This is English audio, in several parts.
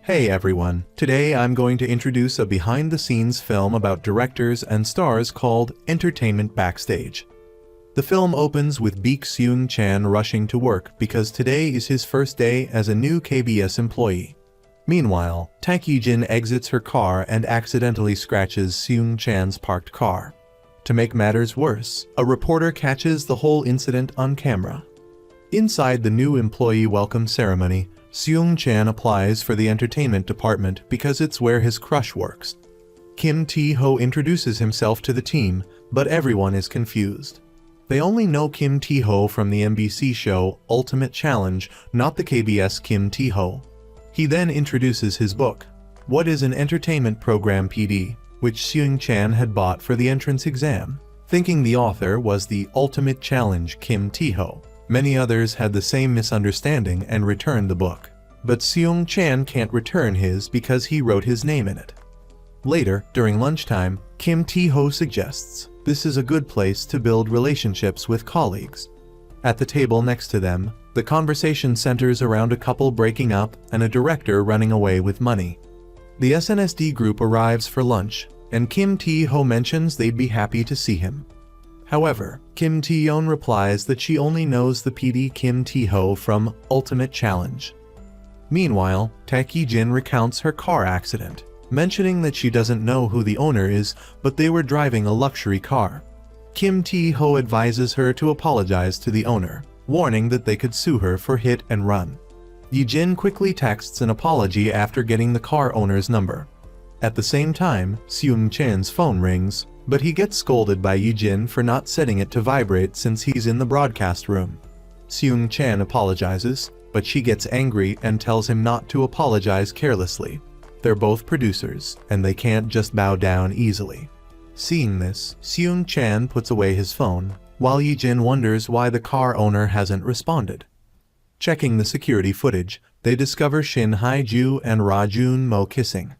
Hey everyone, today I'm going to introduce a behind-the-scenes film about directors and stars called Entertainment Backstage. The film opens with Baek Seung-chan rushing to work because today is his first day as a new KBS employee. Meanwhile, Tak Yi-jin exits her car and accidentally scratches Seung-chan's parked car. To make matters worse, a reporter catches the whole incident on camera. Inside the new employee welcome ceremony, Seung-chan applies for the entertainment department because it's where his crush works. Kim Tae-ho introduces himself to the team, but everyone is confused. They only know Kim Tae-ho from the MBC show Ultimate Challenge, not the KBS Kim Tae-ho. He then introduces his book, What is an Entertainment Program PD, which Seung-chan had bought for the entrance exam, thinking the author was the Ultimate Challenge Kim Tae-ho. Many others had the same misunderstanding and returned the book. But Seung-chan can't return his because he wrote his name in it. Later, during lunchtime, Kim Tae-ho suggests this is a good place to build relationships with colleagues. At the table next to them, the conversation centers around a couple breaking up and a director running away with money. The SNSD group arrives for lunch, and Kim Tae-ho mentions they'd be happy to see him. However, Kim Tae-yeon replies that she only knows the PD Kim Tae-ho from Ultimate Challenge. Meanwhile, Tak Yi-jin recounts her car accident, mentioning that she doesn't know who the owner is, but they were driving a luxury car. Kim Tae-ho advises her to apologize to the owner, warning that they could sue her for hit and run. Yi-jin quickly texts an apology after getting the car owner's number. At the same time, Seung-chan's phone rings, but he gets scolded by Yi-jin for not setting it to vibrate since he's in the broadcast room. Seung-chan apologizes, but she gets angry and tells him not to apologize carelessly. They're both producers, and they can't just bow down easily. Seeing this, Seung-chan puts away his phone, while Yi-jin wonders why the car owner hasn't responded. Checking the security footage, they discover Shin Hae-ju and Ra Jun-mo kissing.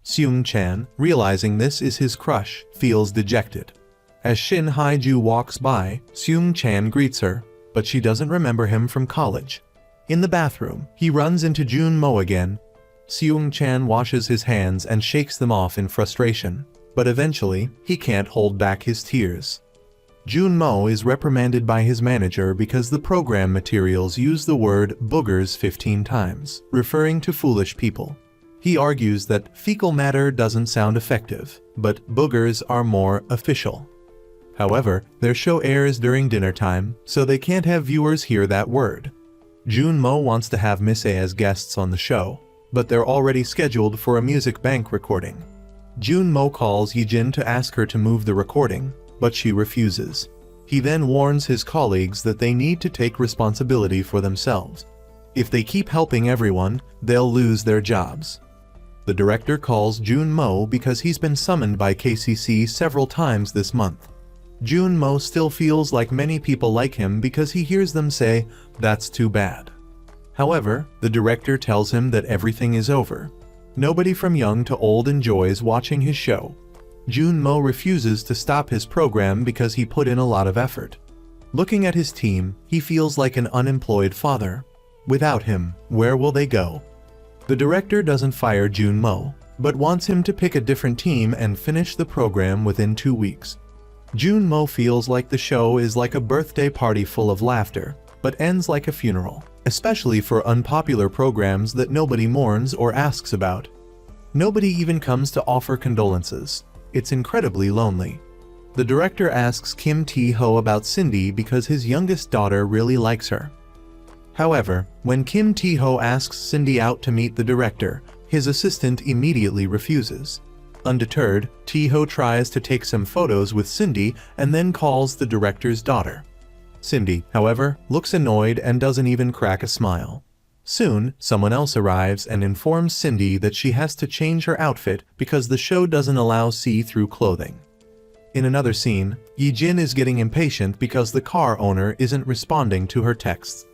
Seung-chan, realizing this is his crush, feels dejected. As Shin Hae-ju walks by, Seung-chan greets her, but she doesn't remember him from college. In the bathroom, he runs into Jun-mo again. Seung-chan washes his hands and shakes them off in frustration, but eventually, he can't hold back his tears. Jun-mo is reprimanded by his manager because the program materials use the word boogers 15 times, referring to foolish people. He argues that fecal matter doesn't sound effective, but boogers are more official. However, their show airs during dinner time, so they can't have viewers hear that word. Jun-mo wants to have Miss A as guests on the show, but they're already scheduled for a music bank recording. Jun-mo calls Yi-jin to ask her to move the recording, but she refuses. He then warns his colleagues that they need to take responsibility for themselves. If they keep helping everyone, they'll lose their jobs. The director calls Jun-mo because he's been summoned by KCC several times this month. Jun-mo still feels like many people like him because he hears them say, "That's too bad." However, the director tells him that everything is over. Nobody from young to old enjoys watching his show. Jun-mo refuses to stop his program because he put in a lot of effort. Looking at his team, he feels like an unemployed father. Without him, where will they go? The director doesn't fire Jun-mo, but wants him to pick a different team and finish the program within 2 weeks. Jun-mo feels like the show is like a birthday party full of laughter, but ends like a funeral, especially for unpopular programs that nobody mourns or asks about. Nobody even comes to offer condolences. It's incredibly lonely. The director asks Kim Tae-ho about Cindy because his youngest daughter really likes her. However, when Kim Tae-ho asks Cindy out to meet the director, his assistant immediately refuses. Undeterred, Tae-ho tries to take some photos with Cindy and then calls the director's daughter. Cindy, however, looks annoyed and doesn't even crack a smile. Soon, someone else arrives and informs Cindy that she has to change her outfit because the show doesn't allow see-through clothing. In another scene, Yi-jin is getting impatient because the car owner isn't responding to her texts.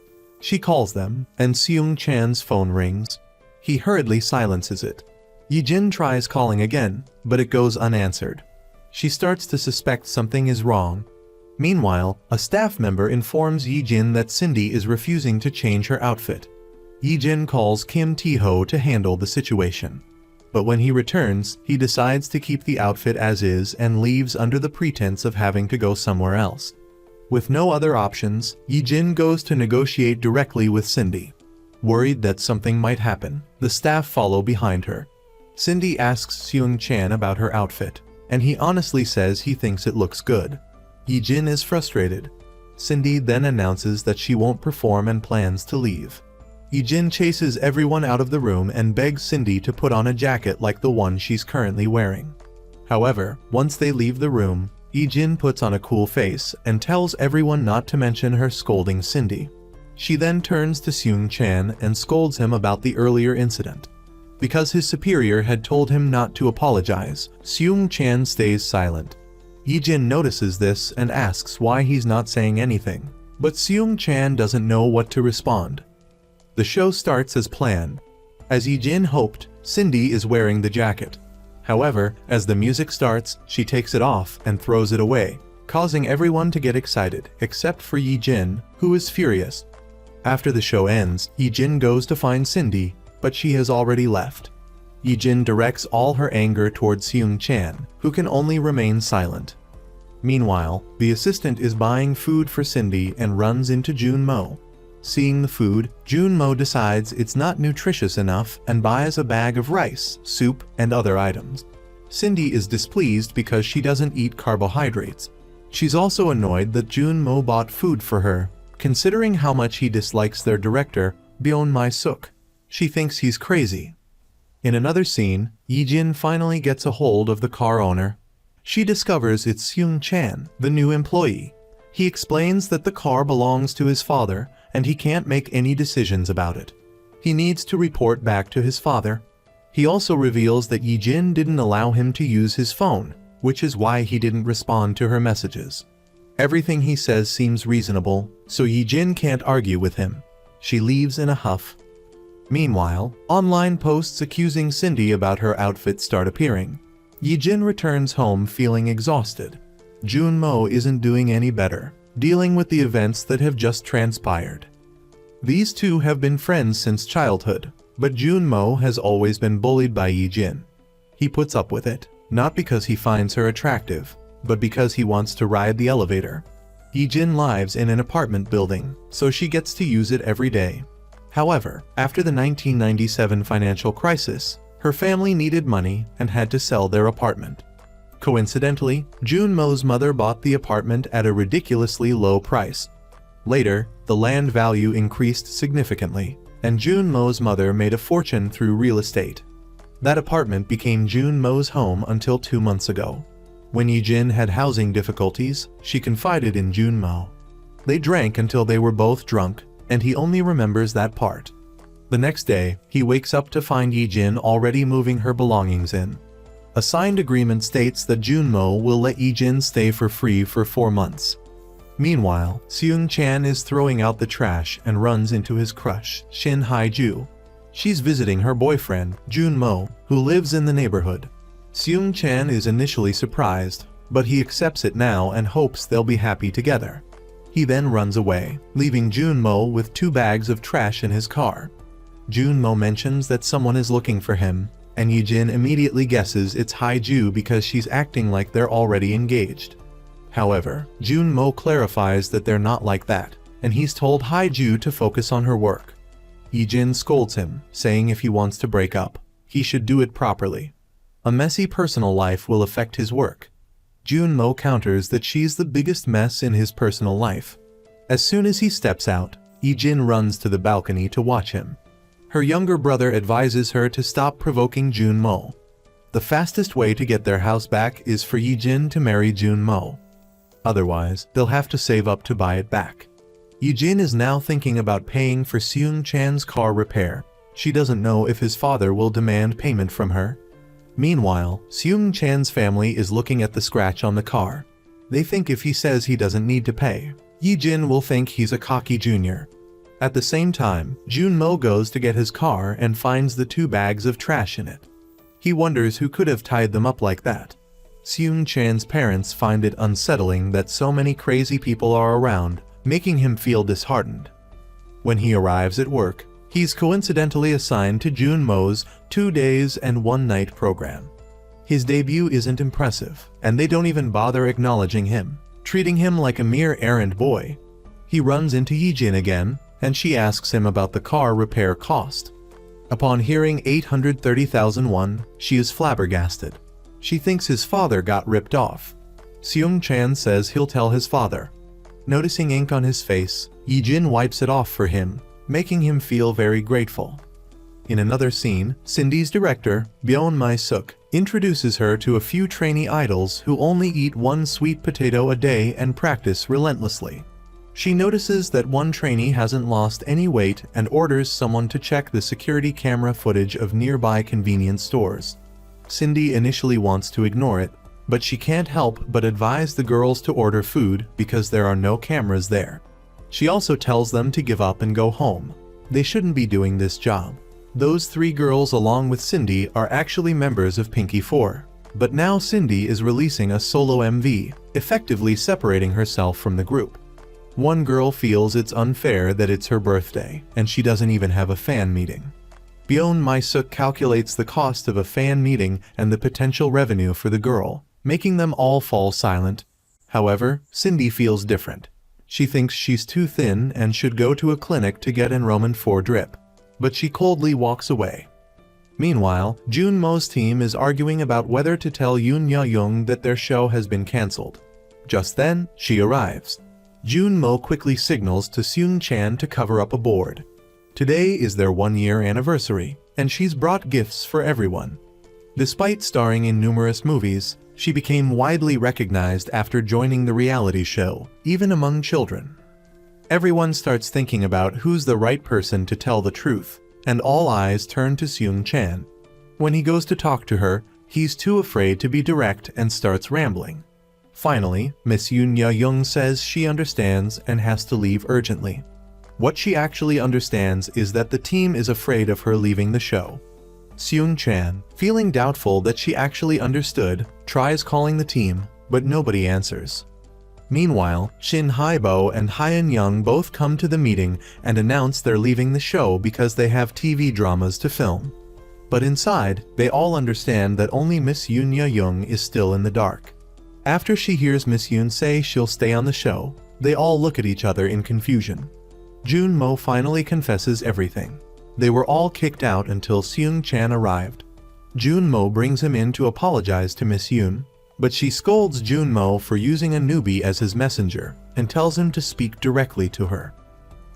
She calls them, and Seung-chan's phone rings. He hurriedly silences it. Yi-jin tries calling again, but it goes unanswered. She starts to suspect something is wrong. Meanwhile, a staff member informs Yi-jin that Cindy is refusing to change her outfit. Yi-jin calls Kim Tae-ho to handle the situation. But when he returns, he decides to keep the outfit as is and leaves under the pretense of having to go somewhere else. With no other options, Yi-jin goes to negotiate directly with Cindy. Worried that something might happen, the staff follow behind her. Cindy asks Seung-chan about her outfit, and he honestly says he thinks it looks good. Yi-jin is frustrated. Cindy then announces that she won't perform and plans to leave. Yi-jin chases everyone out of the room and begs Cindy to put on a jacket like the one she's currently wearing. However, once they leave the room, Yi-jin puts on a cool face and tells everyone not to mention her scolding Cindy. She then turns to Seung-chan and scolds him about the earlier incident. Because his superior had told him not to apologize, Seung-chan stays silent. Yi-jin notices this and asks why he's not saying anything, but Seung-chan doesn't know what to respond. The show starts as planned. As Yi-jin hoped, Cindy is wearing the jacket. However, as the music starts, she takes it off and throws it away, causing everyone to get excited, except for Yi-jin, who is furious. After the show ends, Yi-jin goes to find Cindy, but she has already left. Yi-jin directs all her anger towards Seung-chan, who can only remain silent. Meanwhile, the assistant is buying food for Cindy and runs into Jun-mo. Seeing the food, Jun-mo decides it's not nutritious enough and buys a bag of rice, soup, and other items. Cindy is displeased because she doesn't eat carbohydrates. She's also annoyed that Jun-mo bought food for her, considering how much he dislikes their director, Byun Mi-suk. She thinks he's crazy. In another scene, Yi-jin finally gets a hold of the car owner. She discovers it's Seung-chan, the new employee. He explains that the car belongs to his father, and he can't make any decisions about it. He needs to report back to his father. He also reveals that Yi-jin didn't allow him to use his phone, which is why he didn't respond to her messages. Everything he says seems reasonable, so Yi-jin can't argue with him. She leaves in a huff. Meanwhile, online posts accusing Cindy about her outfit start appearing. Yi-jin returns home feeling exhausted. Jun-mo isn't doing any better, dealing with the events that have just transpired. These two have been friends since childhood, but Jun-mo has always been bullied by Yi-jin. He puts up with it, not because he finds her attractive, but because he wants to ride the elevator. Yi-jin lives in an apartment building, so she gets to use it every day. However, after the 1997 financial crisis, her family needed money and had to sell their apartment. Coincidentally, Jun-mo's mother bought the apartment at a ridiculously low price. Later, the land value increased significantly, and Jun-mo's mother made a fortune through real estate. That apartment became Jun-mo's home until 2 months ago. When Yi-jin had housing difficulties, she confided in Jun-mo. They drank until they were both drunk, and he only remembers that part. The next day, he wakes up to find Yi-jin already moving her belongings in. A signed agreement states that Jun-mo will let Yi-jin stay for free for 4 months. Meanwhile, Seung-chan is throwing out the trash and runs into his crush, Shin Hae-ju. She's visiting her boyfriend, Jun-mo, who lives in the neighborhood. Seung-chan is initially surprised, but he accepts it now and hopes they'll be happy together. He then runs away, leaving Jun-mo with 2 bags of trash in his car. Jun-mo mentions that someone is looking for him, and Yi-jin immediately guesses it's Hae-ju because she's acting like they're already engaged. However, Jun-mo clarifies that they're not like that, and he's told Hae-ju to focus on her work. Yi-jin scolds him, saying if he wants to break up, he should do it properly. A messy personal life will affect his work. Jun-mo counters that she's the biggest mess in his personal life. As soon as he steps out, Yi-jin runs to the balcony to watch him. Her younger brother advises her to stop provoking Jun-mo. The fastest way to get their house back is for Yi-jin to marry Jun-mo. Otherwise, they'll have to save up to buy it back. Yi-jin is now thinking about paying for Seung-chan's car repair. She doesn't know if his father will demand payment from her. Meanwhile, Seung-chan's family is looking at the scratch on the car. They think if he says he doesn't need to pay, Yi-jin will think he's a cocky junior. At the same time, Jun-mo goes to get his car and finds the 2 bags of trash in it. He wonders who could have tied them up like that. Seung-chan's parents find it unsettling that so many crazy people are around, making him feel disheartened. When he arrives at work, He's coincidentally assigned to Jun Mo's 2 days and 1 night program. His debut isn't impressive, and they don't even bother acknowledging him, treating him like a mere errand boy. He runs into Yijin again, and she asks him about the car repair cost. Upon hearing 830,000 won, she is flabbergasted. She thinks his father got ripped off. Seung-chan says he'll tell his father. Noticing ink on his face, Yijin wipes it off for him, making him feel very grateful. In another scene, Cindy's director, Byun Mi-suk, introduces her to a few trainee idols who only eat 1 sweet potato a day and practice relentlessly. She notices that one trainee hasn't lost any weight and orders someone to check the security camera footage of nearby convenience stores. Cindy initially wants to ignore it, but she can't help but advise the girls to order food because there are no cameras there. She also tells them to give up and go home. They shouldn't be doing this job. Those 3 girls along with Cindy are actually members of Pinky 4. But now Cindy is releasing a solo MV, effectively separating herself from the group. One girl feels it's unfair that it's her birthday, and she doesn't even have a fan meeting. Byun Mi-suk calculates the cost of a fan meeting and the potential revenue for the girl, making them all fall silent. However, Cindy feels different. She thinks she's too thin and should go to a clinic to get enrollment for drip, but she coldly walks away. Meanwhile, Jun Mo's team is arguing about whether to tell Yoon Ya-young that their show has been cancelled. Just then, she arrives. Jun Mo quickly signals to Seung-chan to cover up a board. Today is their 1-year anniversary, and she's brought gifts for everyone. Despite starring in numerous movies, she became widely recognized after joining the reality show, even among children. Everyone starts thinking about who's the right person to tell the truth, and all eyes turn to Seung-chan. When he goes to talk to her, he's too afraid to be direct and starts rambling. Finally, Miss Yoon Ya-young says she understands and has to leave urgently. What she actually understands is that the team is afraid of her leaving the show. Seung-chan, feeling doubtful that she actually understood, tries calling the team, but nobody answers. Meanwhile, Shin Haibo and Hyun Young both come to the meeting and announce they're leaving the show because they have TV dramas to film. But inside, they all understand that only Miss Yoon Ya-young is still in the dark. After she hears Miss Yoon say she'll stay on the show, they all look at each other in confusion. Jun Mo finally confesses everything. They were all kicked out until Seung-chan arrived. Jun Mo brings him in to apologize to Miss Yoon, but she scolds Jun Mo for using a newbie as his messenger and tells him to speak directly to her.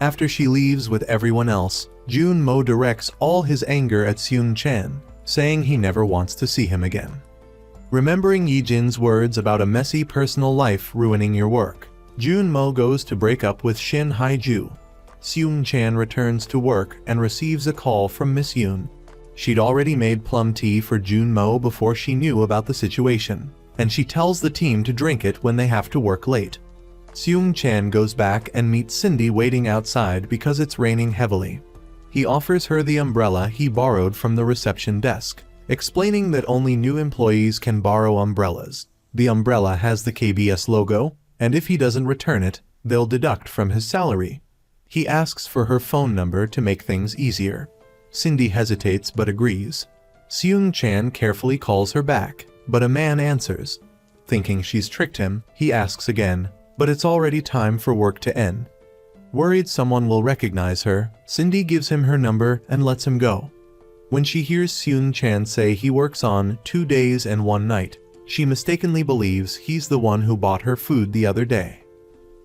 After she leaves with everyone else, Jun Mo directs all his anger at Seung-chan, saying he never wants to see him again. Remembering Yijin's words about a messy personal life ruining your work, Jun Mo goes to break up with Shin Haiju. Seung-chan returns to work and receives a call from Miss Yoon. She'd already made plum tea for Jun Mo before she knew about the situation, and she tells the team to drink it when they have to work late. Seung-chan goes back and meets Cindy waiting outside because it's raining heavily. He offers her the umbrella he borrowed from the reception desk, explaining that only new employees can borrow umbrellas. The umbrella has the KBS logo, and if he doesn't return it, they'll deduct from his salary. He asks for her phone number to make things easier. Cindy hesitates but agrees. Seung-chan carefully calls her back, but a man answers. Thinking she's tricked him, he asks again, but it's already time for work to end. Worried someone will recognize her, Cindy gives him her number and lets him go. When she hears Seung-chan say he works on 2 days and 1 night, she mistakenly believes he's the one who bought her food the other day.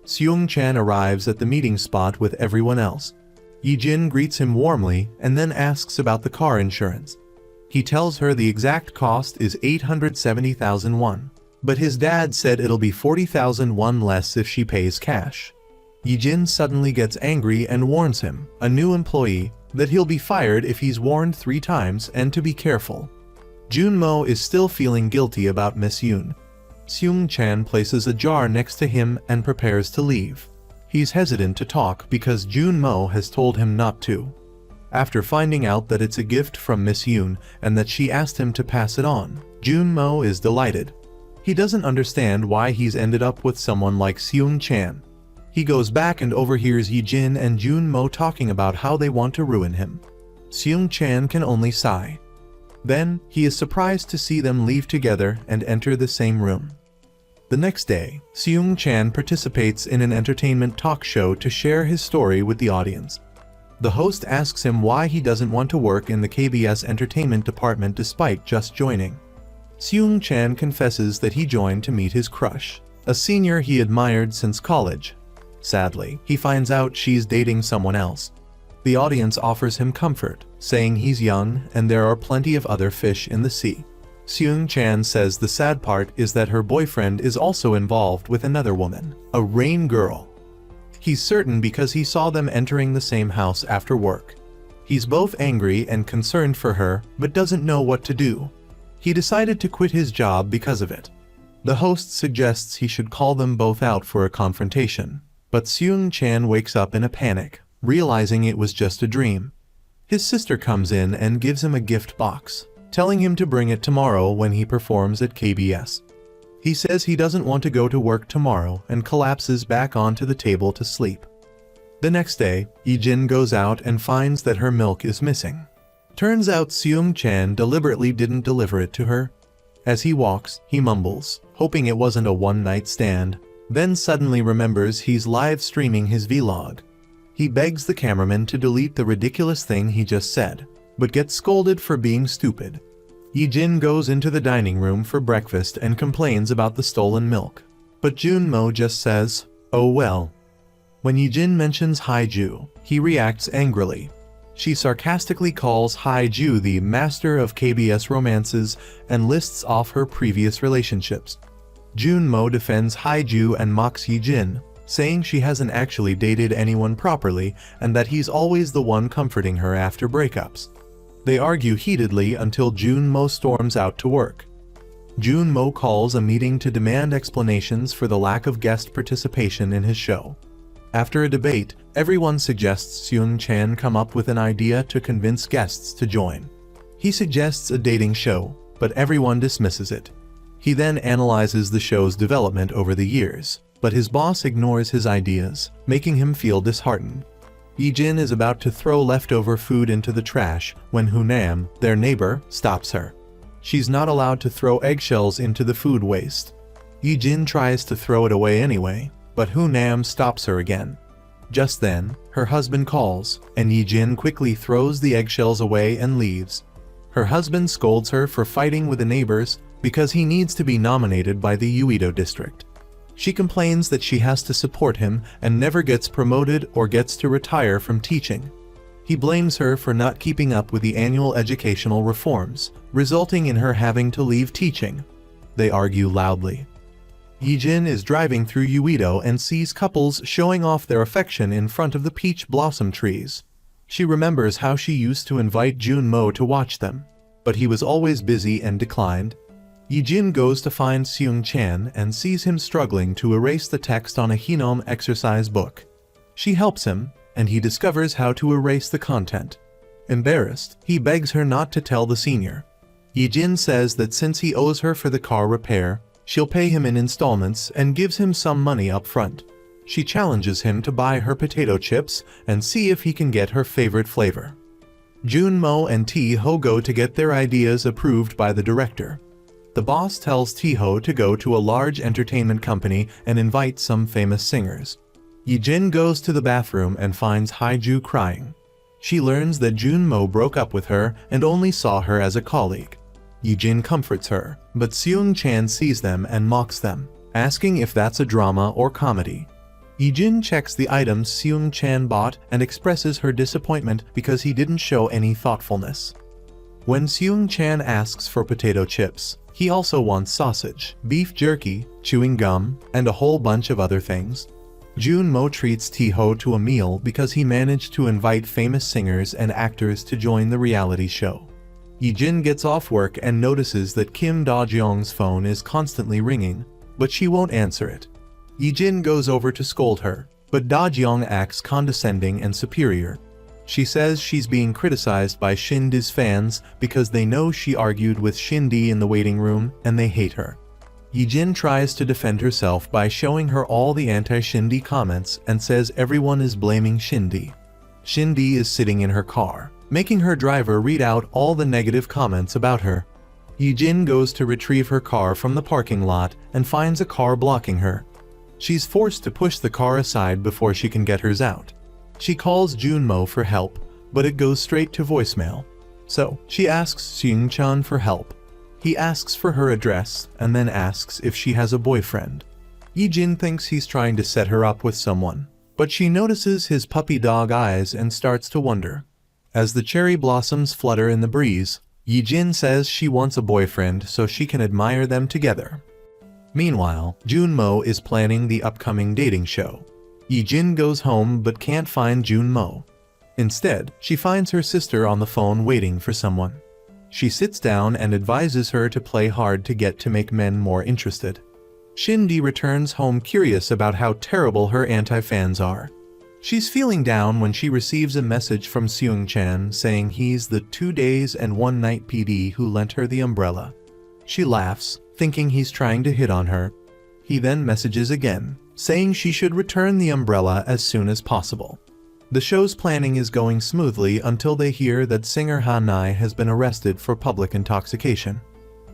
Seung-chan arrives at the meeting spot with everyone else. Yijin greets him warmly and then asks about the car insurance. He tells her the exact cost is 870,000 won, but his dad said it'll be 40,000 won less if she pays cash. Yijin suddenly gets angry and warns him, a new employee, that he'll be fired if he's warned 3 times and to be careful. Jun Mo is still feeling guilty about Miss Yoon. Seung-chan places a jar next to him and prepares to leave. He's hesitant to talk because Jun Mo has told him not to. After finding out that it's a gift from Miss Yoon and that she asked him to pass it on, Jun Mo is delighted. He doesn't understand why he's ended up with someone like Seung-chan. He goes back and overhears Yijin and Junmo talking about how they want to ruin him. Seung-chan can only sigh. Then, he is surprised to see them leave together and enter the same room. The next day, Seung-chan participates in an entertainment talk show to share his story with the audience. The host asks him why he doesn't want to work in the KBS entertainment department despite just joining. Seung-chan confesses that he joined to meet his crush, a senior he admired since college. Sadly, he finds out she's dating someone else. The audience offers him comfort, saying he's young and there are plenty of other fish in the sea. Seung-chan says the sad part is that her boyfriend is also involved with another woman, a rain girl. He's certain because he saw them entering the same house after work. He's both angry and concerned for her, but doesn't know what to do. He decided to quit his job because of it. The host suggests he should call them both out for a confrontation, but Seung-chan wakes up in a panic, realizing it was just a dream. His sister comes in and gives him a gift box, telling him to bring it tomorrow when he performs at KBS. He says he doesn't want to go to work tomorrow and collapses back onto the table to sleep. The next day, Yijin goes out and finds that her milk is missing. Turns out Seung-chan deliberately didn't deliver it to her. As he walks, he mumbles, hoping it wasn't a one-night stand, then suddenly remembers he's live streaming his vlog. He begs the cameraman to delete the ridiculous thing he just said, but gets scolded for being stupid. Yijin goes into the dining room for breakfast and complains about the stolen milk, but Junmo just says, "Oh well." When Yijin mentions Haiju, he reacts angrily. She sarcastically calls Haiju the master of KBS romances and lists off her previous relationships. Junmo defends Haiju and mocks Yijin, saying she hasn't actually dated anyone properly and that he's always the one comforting her after breakups. They argue heatedly until Junmo storms out to work. Junmo calls a meeting to demand explanations for the lack of guest participation in his show. After a debate, everyone suggests Seung-chan come up with an idea to convince guests to join. He suggests a dating show, but everyone dismisses it. He then analyzes the show's development over the years, but his boss ignores his ideas, making him feel disheartened. Yijin is about to throw leftover food into the trash when Hunam, their neighbor, stops her. She's not allowed to throw eggshells into the food waste. Yijin tries to throw it away anyway, but Hunam stops her again. Just then, her husband calls, and Yijin quickly throws the eggshells away and leaves. Her husband scolds her for fighting with the neighbors because he needs to be nominated by the Uido district. She complains that she has to support him and never gets promoted or gets to retire from teaching. He blames her for not keeping up with the annual educational reforms, resulting in her having to leave teaching. They argue loudly. Yijin is driving through Uido and sees couples showing off their affection in front of the peach blossom trees. She remembers how she used to invite Junmo to watch them, but he was always busy and declined. Yijin goes to find Seung-chan and sees him struggling to erase the text on a Hinnom exercise book. She helps him, and he discovers how to erase the content. Embarrassed, he begs her not to tell the senior. Yijin says that since he owes her for the car repair, she'll pay him in installments and gives him some money up front. She challenges him to buy her potato chips and see if he can get her favorite flavor. Junmo and T-ho go to get their ideas approved by the director. The boss tells T-ho to go to a large entertainment company and invite some famous singers. Yijin goes to the bathroom and finds Haiju crying. She learns that Junmo broke up with her and only saw her as a colleague. Yijin comforts her, but Seung-chan sees them and mocks them, asking if that's a drama or comedy. Yijin checks the items Seung-chan bought and expresses her disappointment because he didn't show any thoughtfulness. When Seung-chan asks for potato chips, he also wants sausage, beef jerky, chewing gum, and a whole bunch of other things. Junmo treats T-ho to a meal because he managed to invite famous singers and actors to join the reality show. Yijin gets off work and notices that Kim Da-jeong's phone is constantly ringing, but she won't answer it. Yijin goes over to scold her, but Da-jeong acts condescending and superior. She says she's being criticized by Shindi's fans because they know she argued with Shindi in the waiting room and they hate her. Yijin tries to defend herself by showing her all the anti-Shindy comments and says everyone is blaming Shindy. Shindy is sitting in her car, making her driver read out all the negative comments about her. Yijin goes to retrieve her car from the parking lot and finds a car blocking her. She's forced to push the car aside before she can get hers out. She calls Junmo for help, but it goes straight to voicemail. So, she asks Seung-chan for help. He asks for her address and then asks if she has a boyfriend. Yijin thinks he's trying to set her up with someone, but she notices his puppy dog eyes and starts to wonder. As the cherry blossoms flutter in the breeze, Yijin says she wants a boyfriend so she can admire them together. Meanwhile, Junmo is planning the upcoming dating show. Yijin goes home but can't find Junmo. Instead, she finds her sister on the phone waiting for someone. She sits down and advises her to play hard to get to make men more interested. Shindy returns home curious about how terrible her anti-fans are. She's feeling down when she receives a message from Seung-chan saying he's the 2 days and 1 night PD who lent her the umbrella. She laughs, thinking he's trying to hit on her. He then messages again, saying she should return the umbrella as soon as possible. The show's planning is going smoothly until they hear that singer Hanai has been arrested for public intoxication.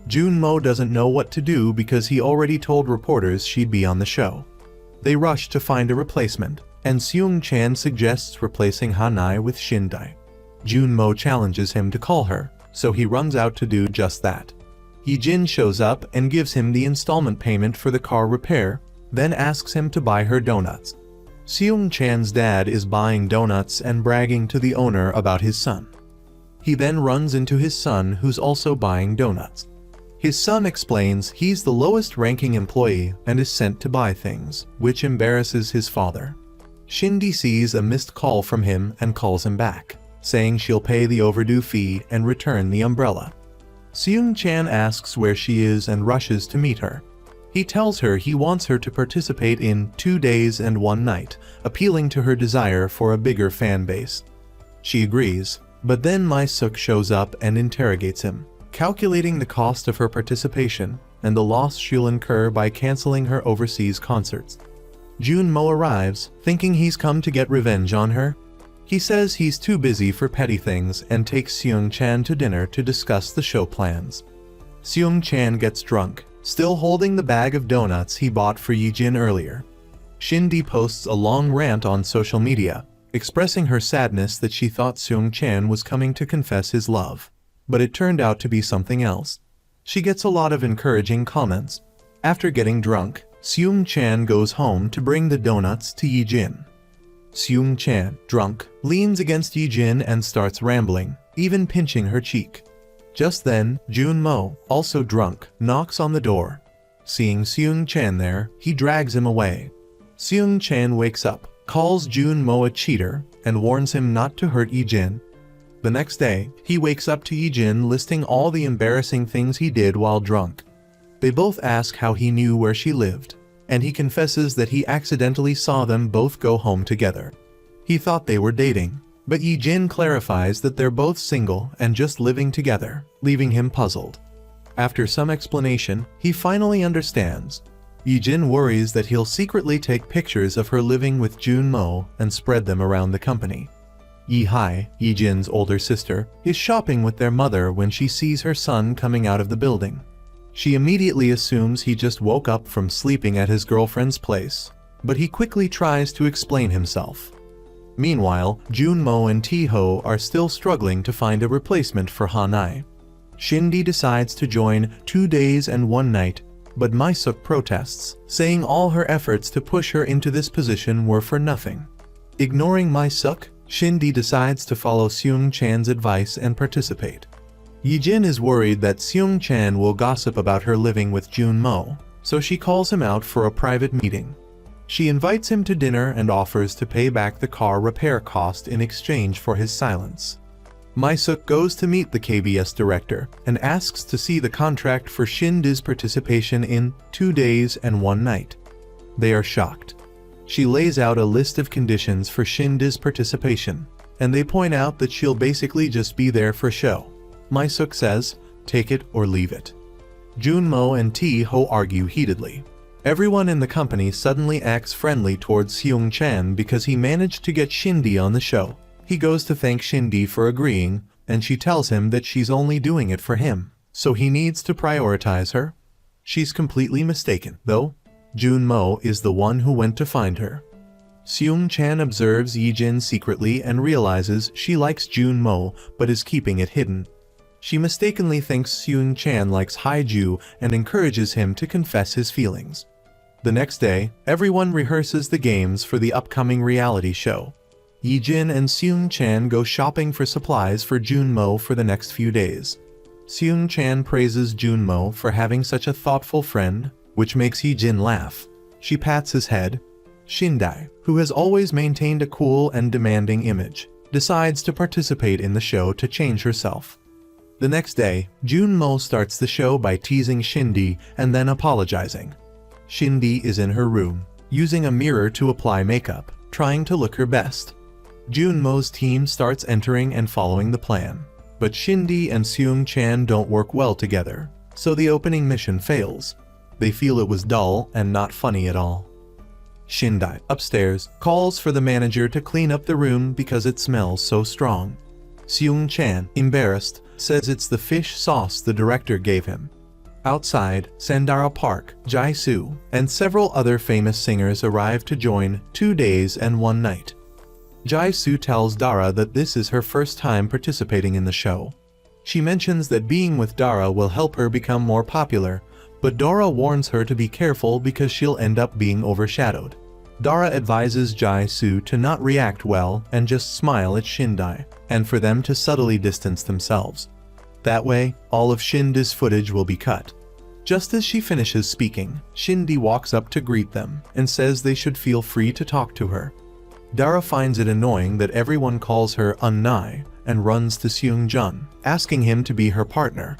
Junmo doesn't know what to do because he already told reporters she'd be on the show. They rush to find a replacement, and Seung-chan suggests replacing Hanai with Shindy. Junmo challenges him to call her, so he runs out to do just that. Yijin shows up and gives him the installment payment for the car repair, then asks him to buy her donuts. Seung-chan's dad is buying donuts and bragging to the owner about his son. He then runs into his son who's also buying donuts. His son explains he's the lowest ranking employee and is sent to buy things, which embarrasses his father. Shindy sees a missed call from him and calls him back, saying she'll pay the overdue fee and return the umbrella. Seung-chan asks where she is and rushes to meet her. He tells her he wants her to participate in 2 days and 1 night, appealing to her desire for a bigger fan base. She agrees, but then Mi-suk shows up and interrogates him, calculating the cost of her participation and the loss she'll incur by canceling her overseas concerts. Junmo arrives, thinking he's come to get revenge on her. He says he's too busy for petty things and takes Seung-chan to dinner to discuss the show plans. Seung-chan gets drunk, still holding the bag of donuts he bought for Yijin earlier. Shindy posts a long rant on social media, expressing her sadness that she thought Seung-chan was coming to confess his love, but it turned out to be something else. She gets a lot of encouraging comments. After getting drunk, Seung-chan goes home to bring the donuts to Yijin. Seung-chan, drunk, leans against Yijin and starts rambling, even pinching her cheek. Just then, Junmo, also drunk, knocks on the door. Seeing Seung-chan there, he drags him away. Seung-chan wakes up, calls Junmo a cheater, and warns him not to hurt Yijin. The next day, he wakes up to Yijin listing all the embarrassing things he did while drunk. They both ask how he knew where she lived, and he confesses that he accidentally saw them both go home together. He thought they were dating, but Yijin clarifies that they're both single and just living together, leaving him puzzled. After some explanation, he finally understands. Yijin worries that he'll secretly take pictures of her living with Junmo and spread them around the company. Yi-hai, Yijin's older sister, is shopping with their mother when she sees her son coming out of the building. She immediately assumes he just woke up from sleeping at his girlfriend's place, but he quickly tries to explain himself. Meanwhile, Junmo and Taeho are still struggling to find a replacement for Hanai. Shindy decides to join 2 days and 1 night, but Mi-suk protests, saying all her efforts to push her into this position were for nothing. Ignoring Mi-suk, Shindy decides to follow Seung-chan's advice and participate. Yijin is worried that Seung-chan will gossip about her living with Junmo, so she calls him out for a private meeting. She invites him to dinner and offers to pay back the car repair cost in exchange for his silence. Mi-suk goes to meet the KBS director and asks to see the contract for Shindy's participation in 2 days and 1 night. They are shocked. She lays out a list of conditions for Shindy's participation, and they point out that she'll basically just be there for show. Mi-suk says, "Take it or leave it." Junmo and T-ho argue heatedly. Everyone in the company suddenly acts friendly towards Seung-chan because he managed to get Shindy on the show. He goes to thank Shindy for agreeing, and she tells him that she's only doing it for him, so he needs to prioritize her. She's completely mistaken, though. Junmo is the one who went to find her. Seung-chan observes Yijin secretly and realizes she likes Junmo but is keeping it hidden. She mistakenly thinks Seung-chan likes Haiju and encourages him to confess his feelings. The next day, everyone rehearses the games for the upcoming reality show. Yijin and Seung-chan go shopping for supplies for Junmo for the next few days. Seung-chan praises Junmo for having such a thoughtful friend, which makes Yijin laugh. She pats his head. Shindy, who has always maintained a cool and demanding image, decides to participate in the show to change herself. The next day, Junmo starts the show by teasing Shindy and then apologizing. Shindy is in her room, using a mirror to apply makeup, trying to look her best. Junmo's team starts entering and following the plan, but Shindy and Seung-chan don't work well together, so the opening mission fails. They feel it was dull and not funny at all. Shindy, upstairs, calls for the manager to clean up the room because it smells so strong. Seung-chan, embarrassed, says it's the fish sauce the director gave him. Outside, Sandara Park, Jisoo, and several other famous singers arrive to join 2 days and 1 night. Jisoo tells Dara that this is her first time participating in the show. She mentions that being with Dara will help her become more popular, but Dara warns her to be careful because she'll end up being overshadowed. Dara advises Jisoo to not react well and just smile at Shindy, and for them to subtly distance themselves. That way, all of Shindy's footage will be cut. Just as she finishes speaking, Shindy walks up to greet them and says they should feel free to talk to her. Dara finds it annoying that everyone calls her Unnai and runs to Seung-jun, asking him to be her partner.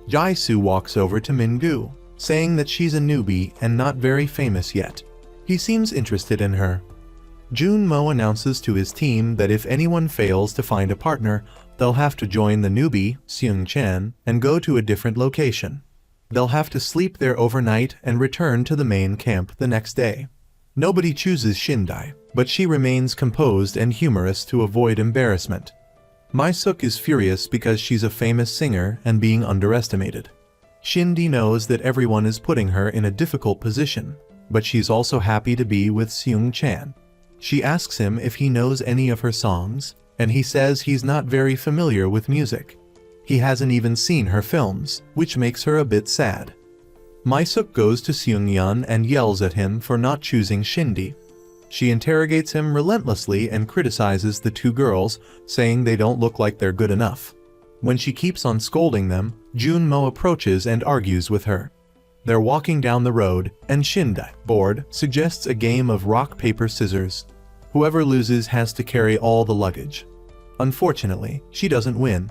Jisoo walks over to Mingu, saying that she's a newbie and not very famous yet. He seems interested in her. Junmo announces to his team that if anyone fails to find a partner, they'll have to join the newbie, Seung-chan, and go to a different location. They'll have to sleep there overnight and return to the main camp the next day. Nobody chooses Shindy, but she remains composed and humorous to avoid embarrassment. Mi-suk is furious because she's a famous singer and being underestimated. Shindy knows that everyone is putting her in a difficult position, but she's also happy to be with Seung-chan. She asks him if he knows any of her songs, and he says he's not very familiar with music. He hasn't even seen her films, which makes her a bit sad. Mi-suk goes to Seung-yeon and yells at him for not choosing Shindy. She interrogates him relentlessly and criticizes the 2 girls, saying they don't look like they're good enough. When she keeps on scolding them, Junmo approaches and argues with her. They're walking down the road, and Shindy, bored, suggests a game of rock, paper, scissors. Whoever loses has to carry all the luggage. Unfortunately, she doesn't win.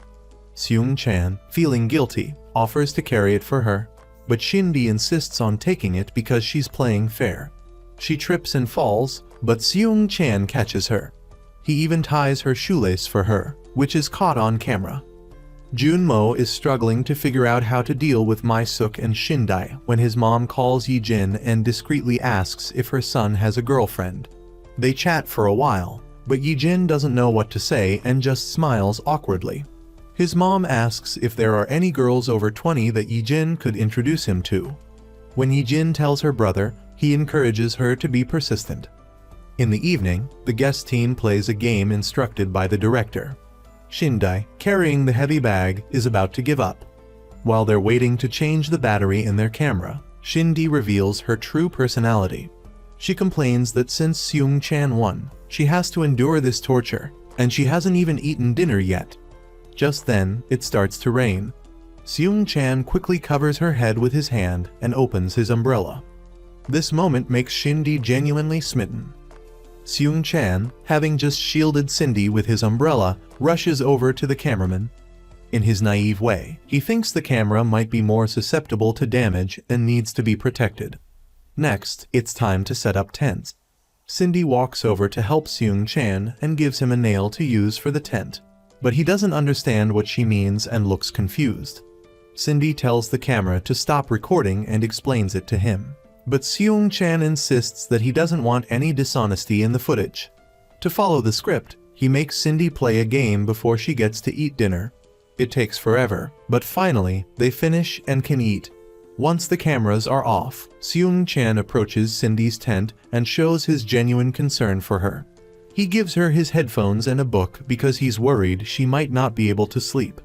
Seung-chan, feeling guilty, offers to carry it for her, but Shindy insists on taking it because she's playing fair. She trips and falls, but Seung-chan catches her. He even ties her shoelace for her, which is caught on camera. Junmo is struggling to figure out how to deal with Mi-suk and Shindy when his mom calls Yijin and discreetly asks if her son has a girlfriend. They chat for a while, but Yijin doesn't know what to say and just smiles awkwardly. His mom asks if there are any girls over 20 that Yijin could introduce him to. When Yijin tells her brother, he encourages her to be persistent. In the evening, the guest team plays a game instructed by the director. Shindy, carrying the heavy bag, is about to give up. While they're waiting to change the battery in their camera, Shindy reveals her true personality. She complains that since Seung-chan won, she has to endure this torture, and she hasn't even eaten dinner yet. Just then, it starts to rain. Seung-chan quickly covers her head with his hand and opens his umbrella. This moment makes Shindy genuinely smitten. Seung-chan, having just shielded Cindy with his umbrella, rushes over to the cameraman. In his naive way, he thinks the camera might be more susceptible to damage and needs to be protected. Next, it's time to set up tents. Cindy walks over to help Seung-chan and gives him a nail to use for the tent, but he doesn't understand what she means and looks confused. Cindy tells the camera to stop recording and explains it to him. But Seung Chan insists that he doesn't want any dishonesty in the footage. To follow the script, he makes Cindy play a game before she gets to eat dinner. It takes forever, but finally, they finish and can eat. Once the cameras are off, Seung Chan approaches Cindy's tent and shows his genuine concern for her. He gives her his headphones and a book because he's worried she might not be able to sleep.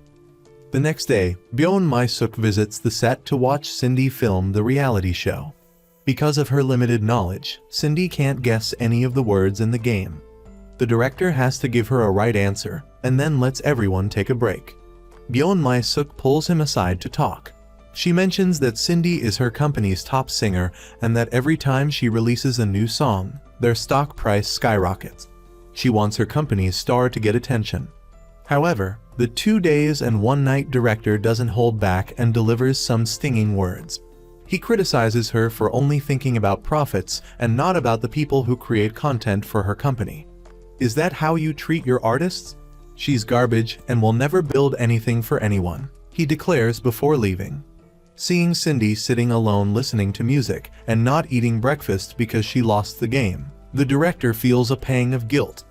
The next day, Byeon Mi-suk visits the set to watch Cindy film the reality show. Because of her limited knowledge, Cindy can't guess any of the words in the game. The director has to give her a right answer, and then lets everyone take a break. Byeon Mi-suk pulls him aside to talk. She mentions that Cindy is her company's top singer and that every time she releases a new song, their stock price skyrockets. She wants her company's star to get attention. However, the 2 days and 1 night director doesn't hold back and delivers some stinging words. He criticizes her for only thinking about profits and not about the people who create content for her company. Is that how you treat your artists? She's garbage and will never build anything for anyone, he declares before leaving. Seeing Cindy sitting alone listening to music and not eating breakfast because she lost the game, the director feels a pang of guilt.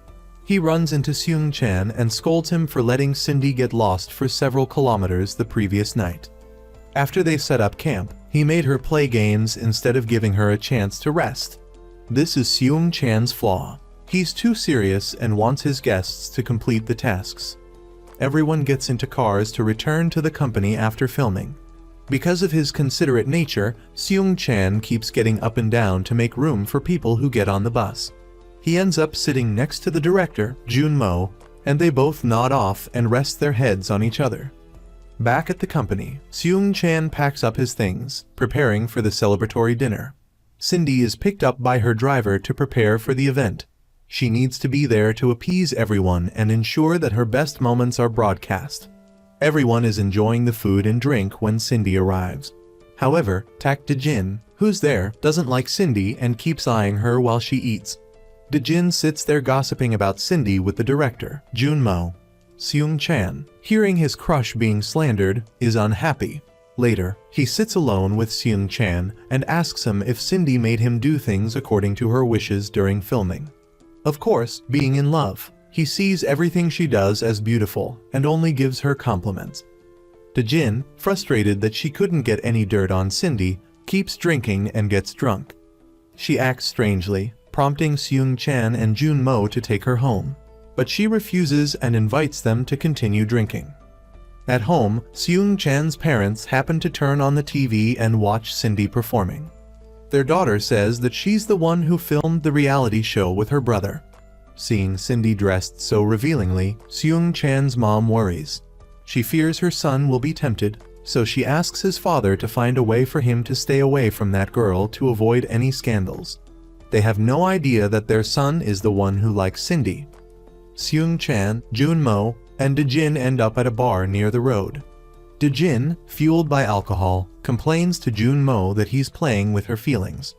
He runs into Seung Chan and scolds him for letting Cindy get lost for several kilometers the previous night. After they set up camp, he made her play games instead of giving her a chance to rest. This is Seung Chan's flaw. He's too serious and wants his guests to complete the tasks. Everyone gets into cars to return to the company after filming. Because of his considerate nature, Seung Chan keeps getting up and down to make room for people who get on the bus. He ends up sitting next to the director, Jun-mo, and they both nod off and rest their heads on each other. Back at the company, Seung Chan packs up his things, preparing for the celebratory dinner. Cindy is picked up by her driver to prepare for the event. She needs to be there to appease everyone and ensure that her best moments are broadcast. Everyone is enjoying the food and drink when Cindy arrives. However, Tak De-jin, who's there, doesn't like Cindy and keeps eyeing her while she eats. De-jin sits there gossiping about Cindy with the director, Jun-mo. Seung Chan, hearing his crush being slandered, is unhappy. Later, he sits alone with Seung Chan and asks him if Cindy made him do things according to her wishes during filming. Of course, being in love, he sees everything she does as beautiful and only gives her compliments. De-jin, frustrated that she couldn't get any dirt on Cindy, keeps drinking and gets drunk. She acts strangely, prompting Seung Chan and Jun-mo to take her home, but she refuses and invites them to continue drinking. At home, Seung Chan's parents happen to turn on the TV and watch Cindy performing. Their daughter says that she's the one who filmed the reality show with her brother. Seeing Cindy dressed so revealingly, Seung Chan's mom worries. She fears her son will be tempted, so she asks his father to find a way for him to stay away from that girl to avoid any scandals. They have no idea that their son is the one who likes Cindy. Seung Chan, Jun-mo, and De-jin end up at a bar near the road. De-jin, fueled by alcohol, complains to Jun-mo that he's playing with her feelings.